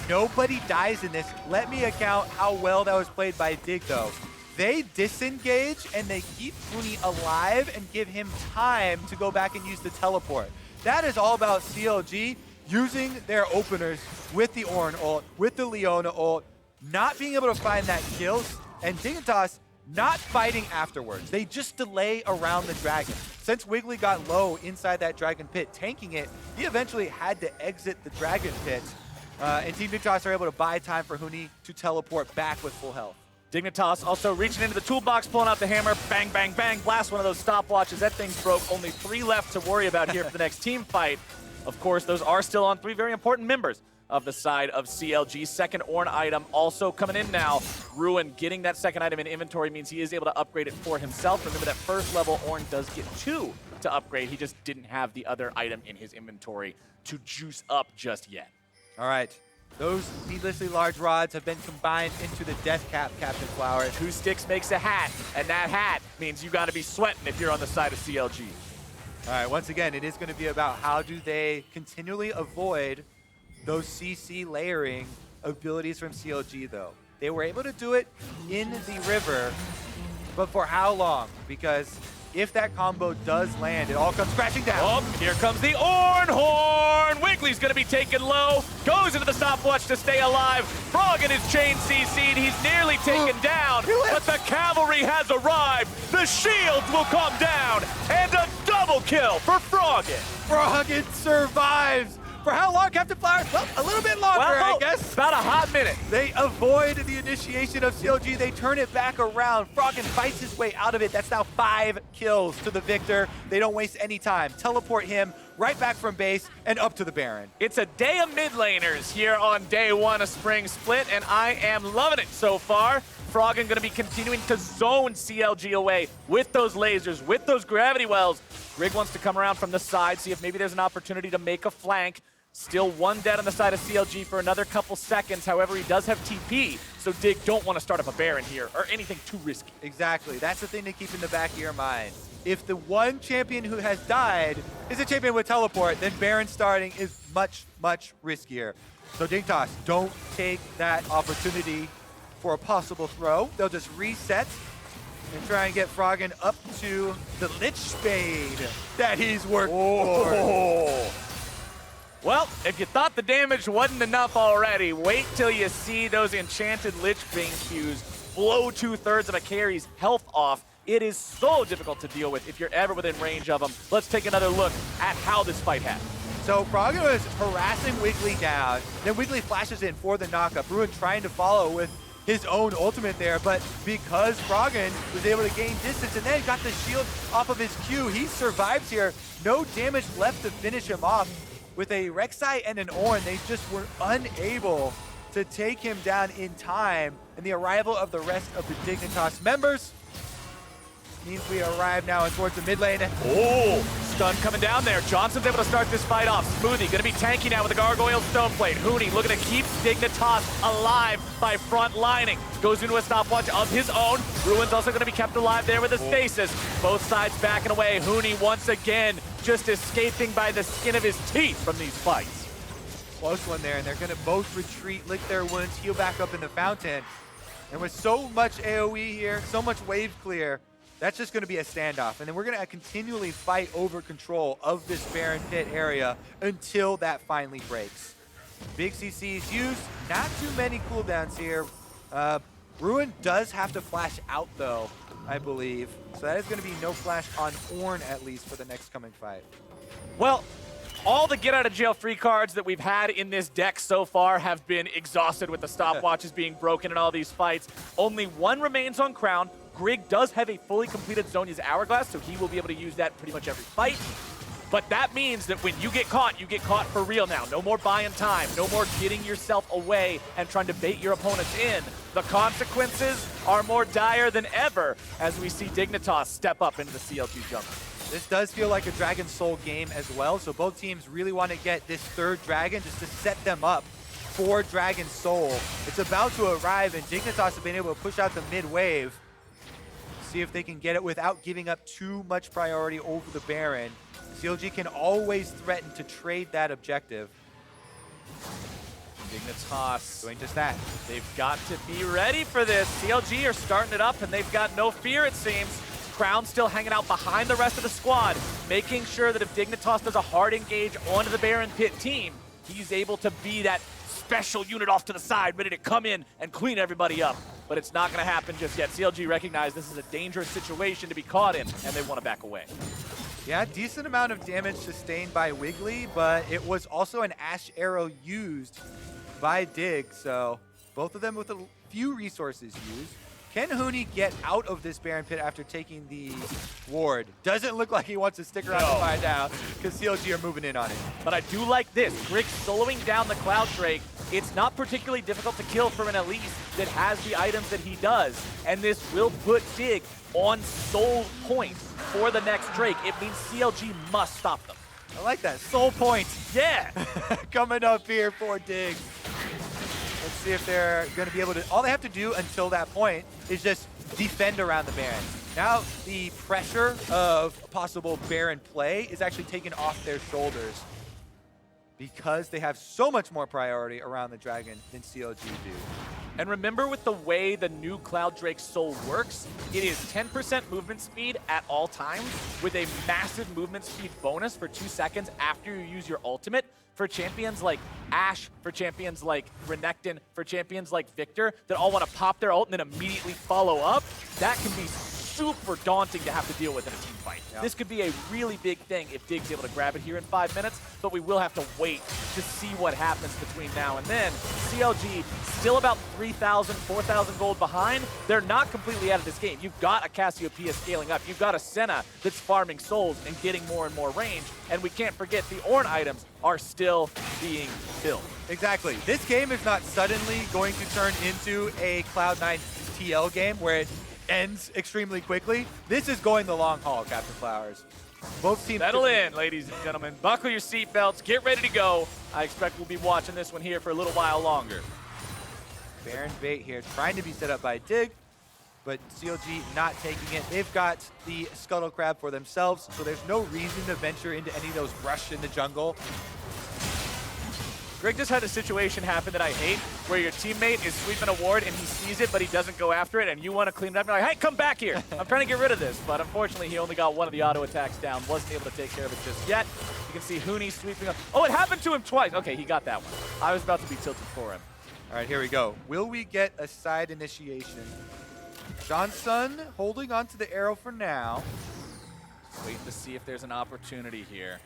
Speaker 7: Nobody dies in this. Let me account how well that was played by Dig, though. They disengage, and they keep Huni alive and give him time to go back and use the teleport. That is all about CLG using their openers with the Ornn ult, with the Leona ult, not being able to find that kill, and Dignitas not fighting afterwards. They just delay around the dragon. Since Wiggily got low inside that dragon pit, tanking it, he eventually had to exit the dragon pit. And Team Dignitas are able to buy time for Huni to teleport back with full health.
Speaker 6: Dignitas also reaching into the toolbox, pulling out the hammer, bang, bang, bang, blast one of those stopwatches. That thing's broke. Only 3 left to worry about here for the next team fight. Of course, those are still on 3 very important members of the side of CLG. Second Ornn item also coming in now. Ruin getting that second item in inventory means he is able to upgrade it for himself. Remember that first level Ornn does get 2 to upgrade. He just didn't have the other item in his inventory to juice up just yet.
Speaker 7: All right. Those needlessly large rods have been combined into the death cap, Captain Flowers.
Speaker 6: 2 sticks makes a hat, and that hat means you got to be sweating if you're on the side of CLG.
Speaker 7: All right, once again, it is going to be about how do they continually avoid those CC layering abilities from CLG, though. They were able to do it in the river, but for how long? Because if that combo does land, it all comes crashing down.
Speaker 6: Oh, here comes the Ornn horn! Wiggly's gonna be taken low, goes into the stopwatch to stay alive. Froggen is chain CC'd, he's nearly taken down, but the cavalry has arrived. The shields will come down, and a double kill for Froggen.
Speaker 7: Froggen survives. For how long, Captain Flowers? Well, a little bit longer, I guess.
Speaker 6: About a hot minute.
Speaker 7: They avoid the initiation of CLG. They turn it back around. Froggen fights his way out of it. That's now 5 kills to the Viktor. They don't waste any time. Teleport him right back from base and up to the Baron.
Speaker 6: It's a day of mid laners here on day 1 of Spring Split, and I am loving it so far. Froggen gonna be continuing to zone CLG away with those lasers, with those gravity wells. Grig wants to come around from the side, see if maybe there's an opportunity to make a flank. Still 1 dead on the side of CLG for another couple seconds. However, he does have TP, so Dig don't want to start up a Baron here or anything too risky.
Speaker 7: Exactly. That's the thing to keep in the back of your mind. If the one champion who has died is a champion with teleport, then Baron starting is much, much riskier. So Dignitas, don't take that opportunity for a possible throw. They'll just reset and try and get Froggen up to the Lich Spade that he's worked for.
Speaker 6: Well, if you thought the damage wasn't enough already, wait till you see those enchanted Lich Bane Qs blow 2/3 of a carry's health off. It is so difficult to deal with if you're ever within range of them. Let's take another look at how this fight happened.
Speaker 7: So Froggen was harassing Wiggily down, then Wiggily flashes in for the knockup. Ruin trying to follow with his own ultimate there, but because Froggen was able to gain distance and then got the shield off of his Q, he survives here. No damage left to finish him off. With a Rek'Sai and an Ornn, they just were unable to take him down in time. And the arrival of the rest of the Dignitas members means we arrive now towards the mid lane.
Speaker 6: Oh, stun coming down there. Johnsun's able to start this fight off. Smoothie gonna be tanky now with the Gargoyle Stoneplate. Huni looking to keep Dignitas alive by front lining. Goes into a stopwatch of his own. Ruin's also gonna be kept alive there with a stasis. Both sides backing away. Huni once again just escaping by the skin of his teeth from these fights.
Speaker 7: Close one there, and they're gonna both retreat, lick their wounds, heal back up in the fountain. And with so much AoE here, so much wave clear, that's just going to be a standoff. And then we're going to continually fight over control of this Baron pit area until that finally breaks. Big CC is used. Not too many cooldowns here. Ruin does have to flash out, though, I believe. So that is going to be no flash on Ornn, at least, for the next coming fight.
Speaker 6: Well, all the get-out-of-jail-free cards that we've had in this deck so far have been exhausted with the stopwatches being broken in all these fights. Only 1 remains on Crown. Grig does have a fully completed Zhonya's Hourglass, so he will be able to use that pretty much every fight. But that means that when you get caught for real now. No more buying time, no more getting yourself away and trying to bait your opponents in. The consequences are more dire than ever as we see Dignitas step up into the CLG jungle.
Speaker 7: This does feel like a Dragon Soul game as well, so both teams really want to get this 3rd dragon just to set them up for Dragon Soul. It's about to arrive, and Dignitas have been able to push out the mid wave. See if they can get it without giving up too much priority over the Baron. CLG can always threaten to trade that objective.
Speaker 6: Dignitas
Speaker 7: doing just that.
Speaker 6: They've got to be ready for this. CLG are starting it up, and they've got no fear, it seems. Crown still hanging out behind the rest of the squad, making sure that if Dignitas does a hard engage onto the Baron pit team, he's able to be that special unit off to the side, ready to come in and clean everybody up. But it's not going to happen just yet. CLG recognize this is a dangerous situation to be caught in, and they want to back away.
Speaker 7: Yeah, decent amount of damage sustained by Wiggily, but it was also an Ashe arrow used by Dig, so both of them with a few resources used. Can Huni get out of this Baron pit after taking the ward? Doesn't look like he wants to stick around to find out, because CLG are moving in on it.
Speaker 6: But I do like this. Grig soloing down the Cloud Drake. It's not particularly difficult to kill from an Elise that has the items that he does. And this will put Dig on soul points for the next Drake. It means CLG must stop them.
Speaker 7: I like that. Soul points.
Speaker 6: Yeah.
Speaker 7: Coming up here for Dig. Let's see if they're going to be able to... All they have to do until that point is just defend around the Baron. Now the pressure of a possible Baron play is actually taken off their shoulders because they have so much more priority around the dragon than CLG do.
Speaker 6: And remember, with the way the new Cloud Drake Soul works, it is 10% movement speed at all times with a massive movement speed bonus for 2 seconds after you use your ultimate. For champions like Ashe, for champions like Renekton, for champions like Viktor that all want to pop their ult and then immediately follow up, that can be super daunting to have to deal with in a team fight. Yeah. This could be a really big thing if Dig's able to grab it here in 5 minutes, but we will have to wait to see what happens between now and then. CLG still about 3,000, 4,000 gold behind. They're not completely out of this game. You've got a Cassiopeia scaling up. You've got a Senna that's farming souls and getting more and more range. And we can't forget the Ornn items are still being built.
Speaker 7: Exactly. This game is not suddenly going to turn into a Cloud9 TL game where it ends extremely quickly. This is going the long haul, Captain Flowers. Both teams...
Speaker 6: Settle in, ladies and gentlemen. Buckle your seatbelts. Get ready to go. I expect we'll be watching this one here for a little while longer.
Speaker 7: Baron bait here, trying to be set up by Dig, but CLG not taking it. They've got the Scuttle Crab for themselves, so there's no reason to venture into any of those rush in the jungle.
Speaker 6: Grig just had a situation happen that I hate, where your teammate is sweeping a ward and he sees it, but he doesn't go after it, and you want to clean it up. You're like, hey, come back here. I'm trying to get rid of this, but unfortunately, he only got one of the auto attacks down. Wasn't able to take care of it just yet. You can see Huni sweeping up. Oh, it happened to him twice. Okay, he got that one. I was about to be tilted for him.
Speaker 7: All right, here we go. Will we get a side initiation? Johnsun holding on to the arrow for now.
Speaker 6: Wait to see if there's an opportunity here.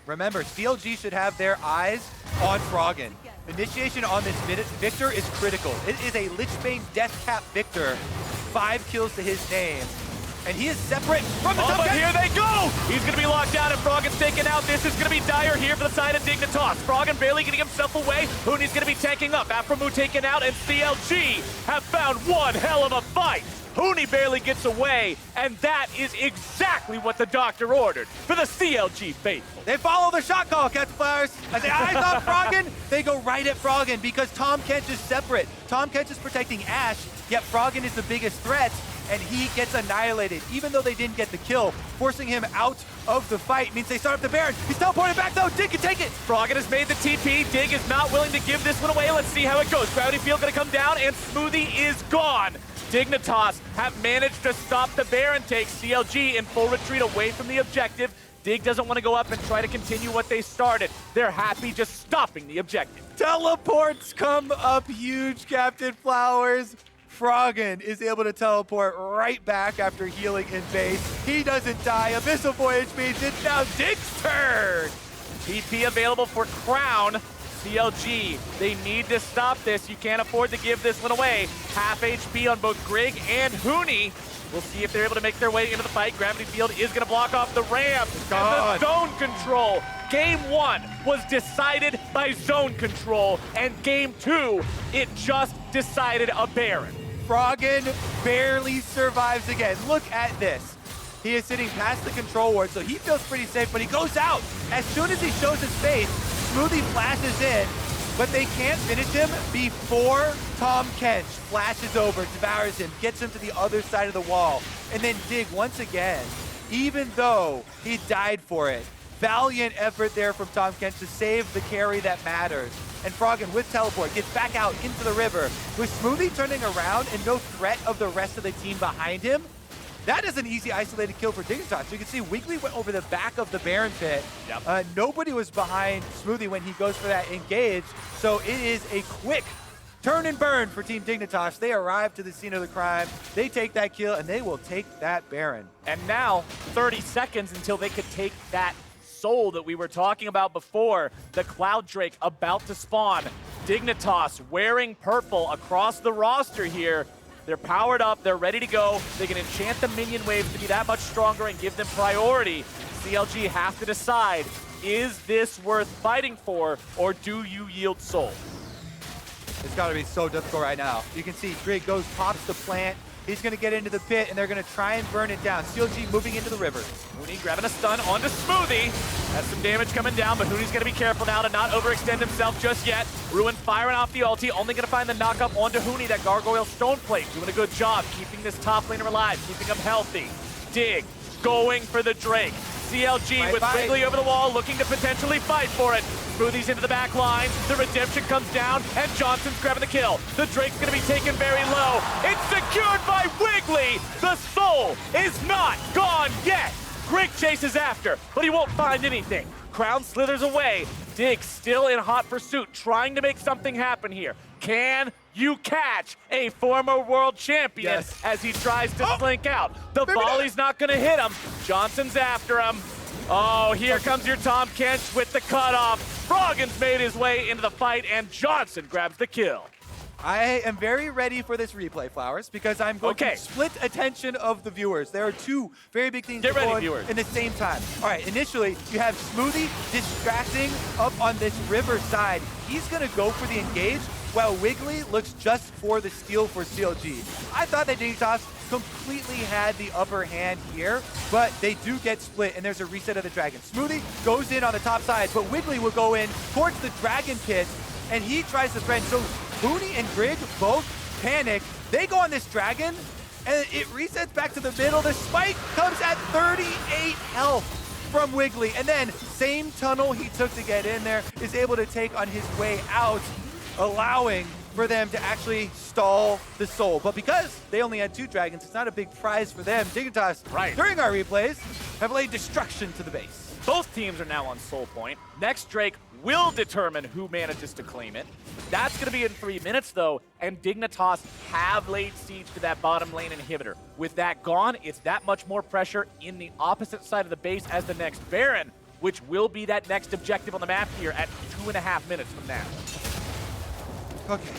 Speaker 7: Remember, CLG should have their eyes on Froggen. Initiation on this Viktor is critical. It is a Lichbane Death Cap Viktor. 5 kills to his name. And he is separate from the top.
Speaker 6: But here they go! He's going to be locked down and Froggen's taken out. This is going to be dire here for the side of Dignitas. Froggen barely getting himself away. Huni's going to be tanking up. aphromoo taken out, and CLG have found one hell of a fight. Huni barely gets away, and that is exactly what the doctor ordered for the CLG faithful.
Speaker 7: They follow the shot call, Captain Flowers. As they eyes on Froggen, they go right at Froggen because Tahm Kench is separate. Tahm Kench is protecting Ashe, yet Froggen is the biggest threat, and he gets annihilated, even though they didn't get the kill. Forcing him out of the fight means they start up the Baron. He's teleported back, though. Dig can take it.
Speaker 6: Froggen has made the TP. Dig is not willing to give this one away. Let's see how it goes. Gravity Field going to come down, and Smoothie is gone. Dignitas have managed to stop the Baron take. CLG in full retreat away from the objective. Dig doesn't want to go up and try to continue what they started. They're happy just stopping the objective.
Speaker 7: Teleports come up huge, Captain Flowers. Froggen is able to teleport right back after healing in base. He doesn't die. Abyssal Voyage means it's now Dig's turn.
Speaker 6: TP available for Crown. CLG, they need to stop this. You can't afford to give this one away. Half HP on both Grig and Huni. We'll see if they're able to make their way into the fight. Gravity Field is going to block off the ramp. And the zone control. Game 1 was decided by zone control. And Game 2, it just decided a Baron.
Speaker 7: Froggen barely survives again. Look at this. He is sitting past the control ward, so he feels pretty safe, but he goes out. As soon as he shows his face, Smoothie flashes in, but they can't finish him before Tahm Kench flashes over, devours him, gets him to the other side of the wall. And then Dig, once again, even though he died for it, valiant effort there from Tahm Kench to save the carry that matters. And Froggen, with teleport, gets back out into the river. With Smoothie turning around and no threat of the rest of the team behind him, that is an easy isolated kill for Dignitas. You can see Wiggily went over the back of the Baron pit. Yep. Nobody was behind Smoothie when he goes for that engage. So it is a quick turn and burn for Team Dignitas. They arrive to the scene of the crime. They take that kill, and they will take that Baron.
Speaker 6: And now, 30 seconds until they could take that soul that we were talking about before. The Cloud Drake about to spawn. Dignitas wearing purple across the roster here. They're powered up, they're ready to go. They can enchant the minion waves to be that much stronger and give them priority. CLG have to decide, is this worth fighting for, or do you yield soul?
Speaker 7: It's got to be so difficult right now. You can see Grig goes, pops the plant. He's going to get into the pit, and they're going to try and burn it down. CLG moving into the river.
Speaker 6: Huni grabbing a stun onto Smoothie. Has some damage coming down, but Huni's going to be careful now to not overextend himself just yet. Ruin firing off the ulti, only going to find the knockup onto Huni, that Gargoyle Stone Plate. Doing a good job keeping this top laner alive, keeping him healthy. Dig, going for the Drake. CLG with Wiggily over the wall, looking to potentially fight for it. Smoothie's into the back line. The redemption comes down, and Johnsun's grabbing the kill. The Drake's gonna be taken very low. It's secured by Wiggily. The soul is not gone yet. Grig chases after, but he won't find anything. Crown slithers away. Dig still in hot pursuit, trying to make something happen here. Can you catch a former world champion as he tries to slink out? The volley's not gonna hit him. Johnson's after him. Oh, here comes your Tahm Kench with the cutoff. Froggen's made his way into the fight, and Johnsun grabs the kill.
Speaker 7: I am very ready for this replay, Flowers, because I'm going to split attention of the viewers. There are two very big things going in the same time. All right, initially, you have Smoothie distracting up on this river side. He's going to go for the engage, while Wiggily looks just for the steal for CLG. I thought that Dignitas completely had the upper hand here, but they do get split, and there's a reset of the dragon. Smoothie goes in on the top side, but Wiggily will go in towards the dragon pit, and he tries to threaten. So Huni and Grig both panic. They go on this dragon, and it resets back to the middle. The spike comes at 38 health from Wiggily, and then same tunnel he took to get in there is able to take on his way out, allowing for them to actually stall the soul. But because they only had 2 dragons, it's not a big prize for them. Dignitas, during our replays, have laid destruction to the base.
Speaker 6: Both teams are now on soul point. Next Drake will determine who manages to claim it. That's going to be in 3 minutes, though, and Dignitas have laid siege to that bottom lane inhibitor. With that gone, it's that much more pressure in the opposite side of the base as the next Baron, which will be that next objective on the map here at 2.5 minutes from now.
Speaker 7: Okay.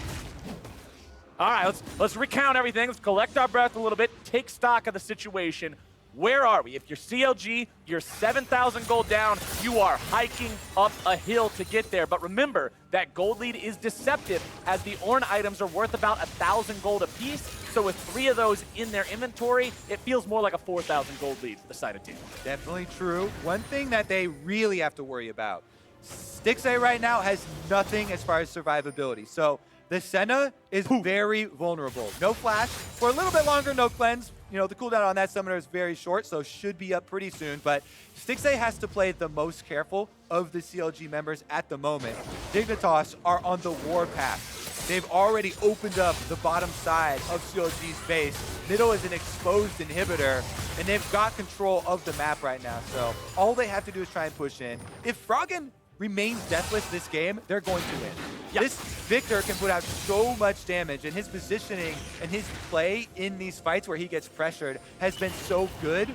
Speaker 6: All right, let's recount everything. Let's collect our breath a little bit, take stock of the situation. Where are we? If you're CLG, you're 7,000 gold down. You are hiking up a hill to get there. But remember, that gold lead is deceptive, as the Ornn items are worth about 1,000 gold apiece. So with 3 of those in their inventory, it feels more like a 4,000 gold lead for the side of team.
Speaker 7: Definitely true. One thing that they really have to worry about, Stixxay right now has nothing as far as survivability. So the Senna is very vulnerable. No flash for a little bit longer, no cleanse. You know, the cooldown on that summoner is very short, so should be up pretty soon. But Stixxay has to play the most careful of the CLG members at the moment. Dignitas are on the warpath. They've already opened up the bottom side of CLG's base. Middle is an exposed inhibitor, and they've got control of the map right now. So all they have to do is try and push in. If Froggen remains deathless this game, they're going to win. This Viktor can put out so much damage, and his positioning and his play in these fights where he gets pressured has been so good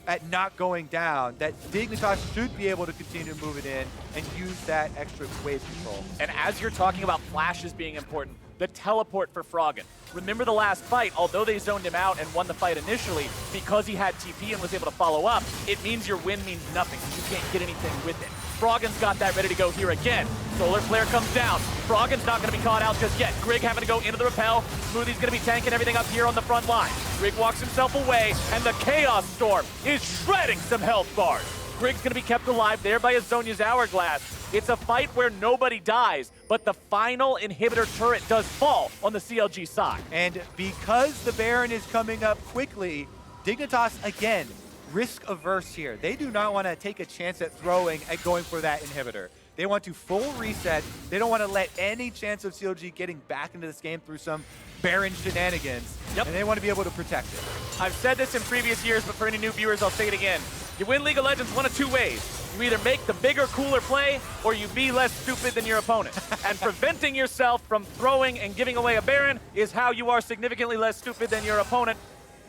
Speaker 7: at not going down that Dignitas should be able to continue to move it in and use that extra wave control.
Speaker 6: And as you're talking about flashes being important, the teleport for Froggen. Remember the last fight, although they zoned him out and won the fight initially, because he had TP and was able to follow up, it means your win means nothing. You can't get anything with it. Froggen's got that ready to go here again. Solar Flare comes down. Froggen's not going to be caught out just yet. Grig having to go into the repel. Smoothie's going to be tanking everything up here on the front line. Grig walks himself away, and the Chaos Storm is shredding some health bars. Grig's going to be kept alive there by Azonia's Hourglass. It's a fight where nobody dies, but the final inhibitor turret does fall on the CLG side.
Speaker 7: And because the Baron is coming up quickly, Dignitas, again, risk averse here. They do not want to take a chance at throwing and going for that inhibitor. They want to full reset. They don't want to let any chance of CLG getting back into this game through some Baron shenanigans. And they want to be able to protect it.
Speaker 6: I've said this in previous years, but for any new viewers, I'll say it again. You win League of Legends one of 2 ways. You either make the bigger, cooler play, or you be less stupid than your opponent. And preventing yourself from throwing and giving away a Baron is how you are significantly less stupid than your opponent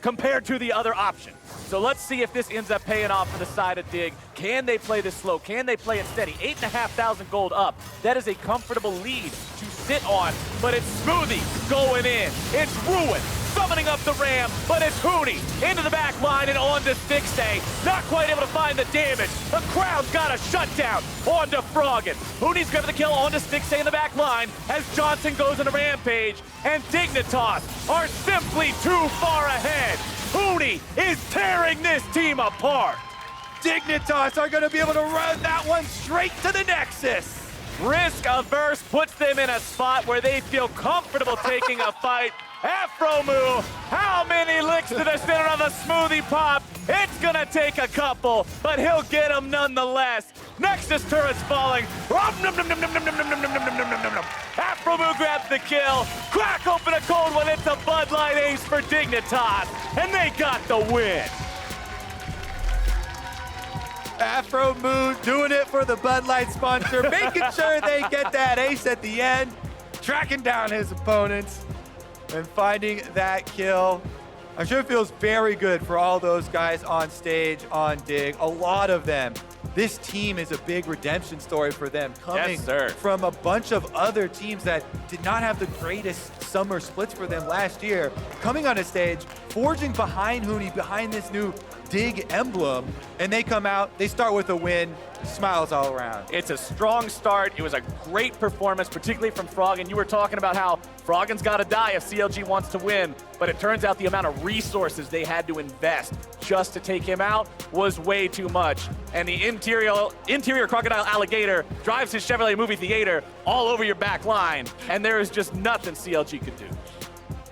Speaker 6: compared to the other option. So let's see if this ends up paying off for the side of Dig. Can they play this slow? Can they play it steady? 8,500 gold up. That is a comfortable lead to sit on, but it's Smoothie going in. It's Ruin summoning up the Ram, but it's Huni into the back line and on to Stixxay. Not quite able to find the damage. The crowd's got a shutdown on to Froggen. Huni's grabbing the kill on to Stixxay in the back line as Johnsun goes on a rampage, and Dignitas are simply too far ahead. Huni is tearing this team apart.
Speaker 7: Dignitas are going to be able to run that one straight to the Nexus.
Speaker 6: Risk averse puts them in a spot where they feel comfortable taking a fight. aphromoo, how many licks to the center of a Smoothie pop? It's gonna take a couple, but he'll get them nonetheless. Nexus turret's falling. aphromoo grabs the kill. Crack open a cold one. It's a Bud Light ace for Dignitas, and they got the win.
Speaker 7: aphromoo doing it for the Bud Light sponsor, making sure they get that ace at the end, tracking down his opponents, and finding that kill. I'm sure it feels very good for all those guys on stage, on Dig, a lot of them. This team is a big redemption story for them, coming from a bunch of other teams that did not have the greatest summer splits for them last year, coming on a stage, forging behind Huni, behind this new Dig emblem, and they come out, they start with a win, smiles all around.
Speaker 6: It's a strong start. It was a great performance, particularly from Froggen. You were talking about how Froggen's got to die if CLG wants to win, but it turns out the amount of resources they had to invest just to take him out was way too much. And the interior crocodile alligator drives his Chevrolet movie theater all over your back line, and there is just nothing CLG could do.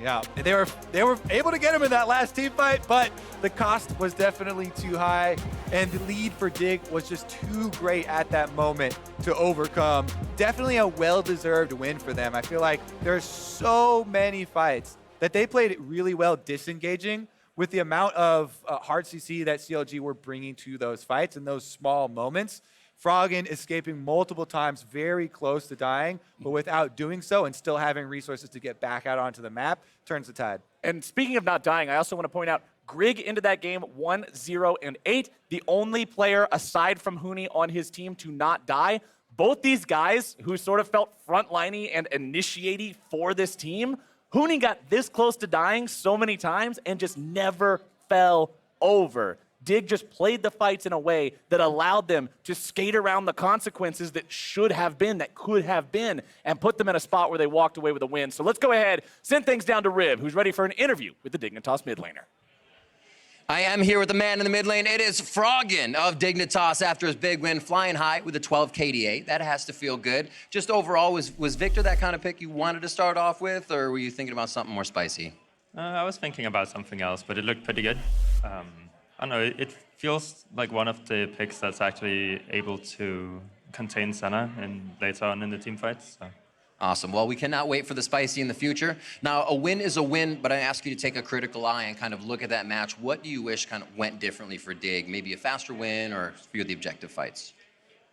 Speaker 7: Yeah, and they were able to get him in that last team fight, but the cost was definitely too high, and the lead for Dig was just too great at that moment to overcome. Definitely a well-deserved win for them. I feel like there's so many fights that they played it really well disengaging with the amount of hard CC that CLG were bringing to those fights and those small moments. Froggen escaping multiple times, very close to dying, but without doing so and still having resources to get back out onto the map, turns the tide.
Speaker 6: And speaking of not dying, I also want to point out Grig into that game 1-0-8, the only player aside from Huni on his team to not die. Both these guys who sort of felt frontliney and initiating for this team, Huni got this close to dying so many times and just never fell over. Dig just played the fights in a way that allowed them to skate around the consequences that should have been, that could have been, and put them in a spot where they walked away with a win. So let's go ahead, send things down to Rib, who's ready for an interview with the Dignitas mid laner.
Speaker 8: I am here with the man in the mid lane. It is Froggen of Dignitas after his big win, flying high with a 12 KDA. That has to feel good. Just overall, was Viktor that kind of pick you wanted to start off with, or were you thinking about something more spicy?
Speaker 10: I was thinking about something else, but it looked pretty good. I don't know, it feels like one of the picks that's actually able to contain Senna and later on in the team fights. So.
Speaker 8: Awesome. Well, we cannot wait for the spicy in the future. Now, a win is a win, but I ask you to take a critical eye and kind of look at that match. What do you wish kind of went differently for Dig? Maybe a faster win or a few of the objective fights?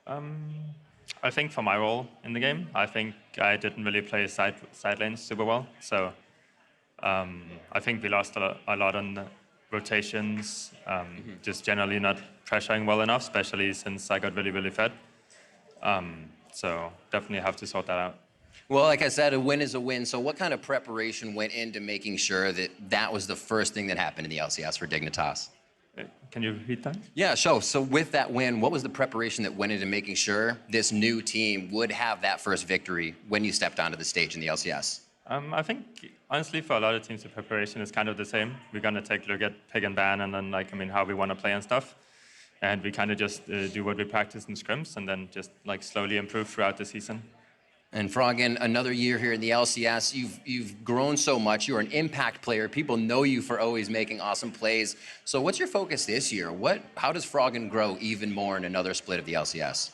Speaker 10: I think for my role in the game, I think I didn't really play side lanes super well. So I think we lost a lot on the rotations, just generally not pressuring well enough, especially since I got really, really fed. So definitely have to sort that out.
Speaker 8: Well, like I said, a win is a win. So what kind of preparation went into making sure that that was the first thing that happened in the LCS for Dignitas?
Speaker 10: Can you repeat that?
Speaker 8: Yeah, sure. So with that win, what was the preparation that went into making sure this new team would have that first victory when you stepped onto the stage in the LCS?
Speaker 10: I think, honestly, for a lot of teams, the preparation is kind of the same. We're going to take a look at pick and ban and then, how we want to play and stuff. And we kind of just do what we practice in scrims and then just, slowly improve throughout the season.
Speaker 8: And Froggen, another year here in the LCS, you've grown so much. You're an impact player. People know you for always making awesome plays. So what's your focus this year? How does Froggen grow even more in another split of the LCS?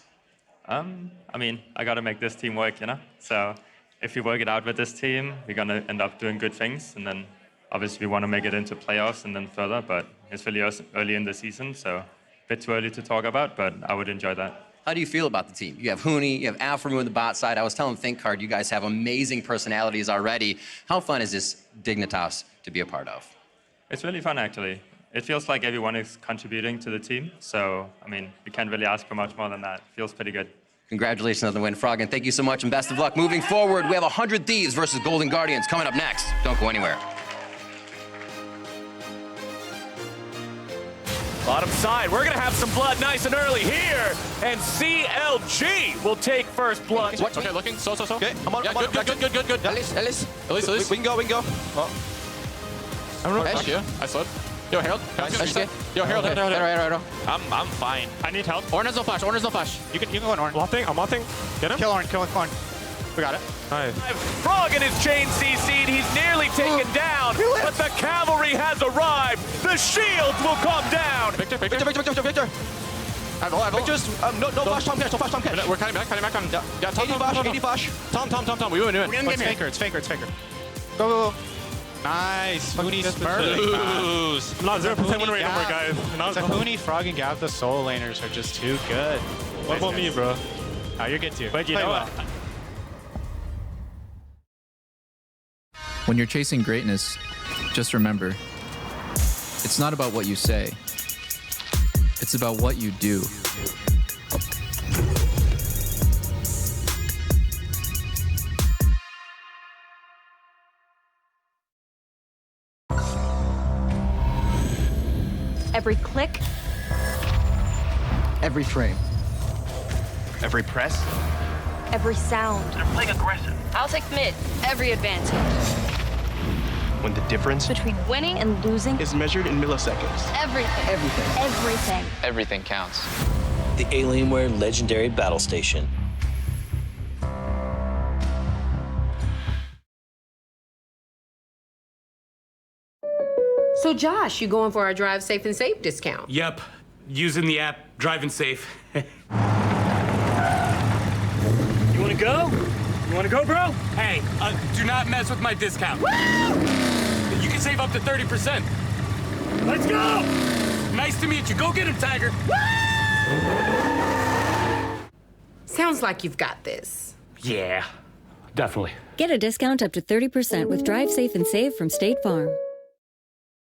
Speaker 10: I got to make this team work, So if we work it out with this team, we're going to end up doing good things. And then obviously we want to make it into playoffs and then further, but it's really early in the season, so a bit too early to talk about, but I would enjoy that.
Speaker 8: How do you feel about the team? You have Huni, you have aphromoo on the bot side. I was telling ThinkCard, you guys have amazing personalities already. How fun is this Dignitas to be a part of?
Speaker 10: It's really fun, actually. It feels like everyone is contributing to the team, so, we can't really ask for much more than that. It feels pretty good.
Speaker 8: Congratulations on the win, Froggen. Thank you so much, and best of luck moving forward. We have 100 Thieves versus Golden Guardians coming up next. Don't go anywhere.
Speaker 6: Bottom side, we're gonna have some blood nice and early here, and CLG will take first blood.
Speaker 11: What? Okay, looking. So.
Speaker 7: Okay, I'm on.
Speaker 11: Yeah, good.
Speaker 7: Elise.
Speaker 11: We
Speaker 7: can go.
Speaker 11: Oh. I'm not Ashe. Yeah, I saw it. Yo, Herald. Yo, Herald.
Speaker 10: I'm fine. I need help.
Speaker 11: Ornn's no flash.
Speaker 10: You can go on Ornn. I'm wanting. Get him.
Speaker 11: Kill Ornn. We got it.
Speaker 10: Nice.
Speaker 6: Froggen is chain CC'd. He's nearly taken down, but the cavalry has arrived. The shields will come down.
Speaker 11: Viktor.
Speaker 7: I have Victor's, no flash, Tahm Kench.
Speaker 11: We're cutting back on. Yeah, Tahm.
Speaker 7: 80 flash.
Speaker 11: Tahm. We win.
Speaker 10: It's faker.
Speaker 7: Go.
Speaker 10: Nice.
Speaker 11: Huni's perfect.
Speaker 10: I'm not 0% win rate number, guys.
Speaker 2: It's a Huni, Froggen, Gav, the soul laners are just too good.
Speaker 10: What about me, bro?
Speaker 2: Oh, you're good too.
Speaker 10: But you know what?
Speaker 12: When you're chasing greatness, just remember, it's not about what you say, it's about what you do.
Speaker 13: Every click,
Speaker 12: Every frame.
Speaker 5: Every press.
Speaker 13: every sound.
Speaker 10: They're playing aggressive.
Speaker 13: I'll take mid. Every advantage.
Speaker 5: When the difference
Speaker 13: Between winning and losing,
Speaker 5: is measured in milliseconds.
Speaker 13: everything.
Speaker 11: Everything counts.
Speaker 14: The Alienware Legendary Battle Station.
Speaker 15: So Josh, you going for our Drive Safe and Safe discount?
Speaker 16: Yep, using the app, driving safe.
Speaker 4: You wanna go? You wanna go, bro?
Speaker 16: Hey, do not mess with my discount. Woo! You can save up to 30%.
Speaker 4: Let's go!
Speaker 16: Nice to meet you. Go get him, Tiger.
Speaker 15: Sounds like you've got this.
Speaker 16: Yeah, definitely.
Speaker 17: Get a discount up to 30% with Drive Safe and Save from State Farm.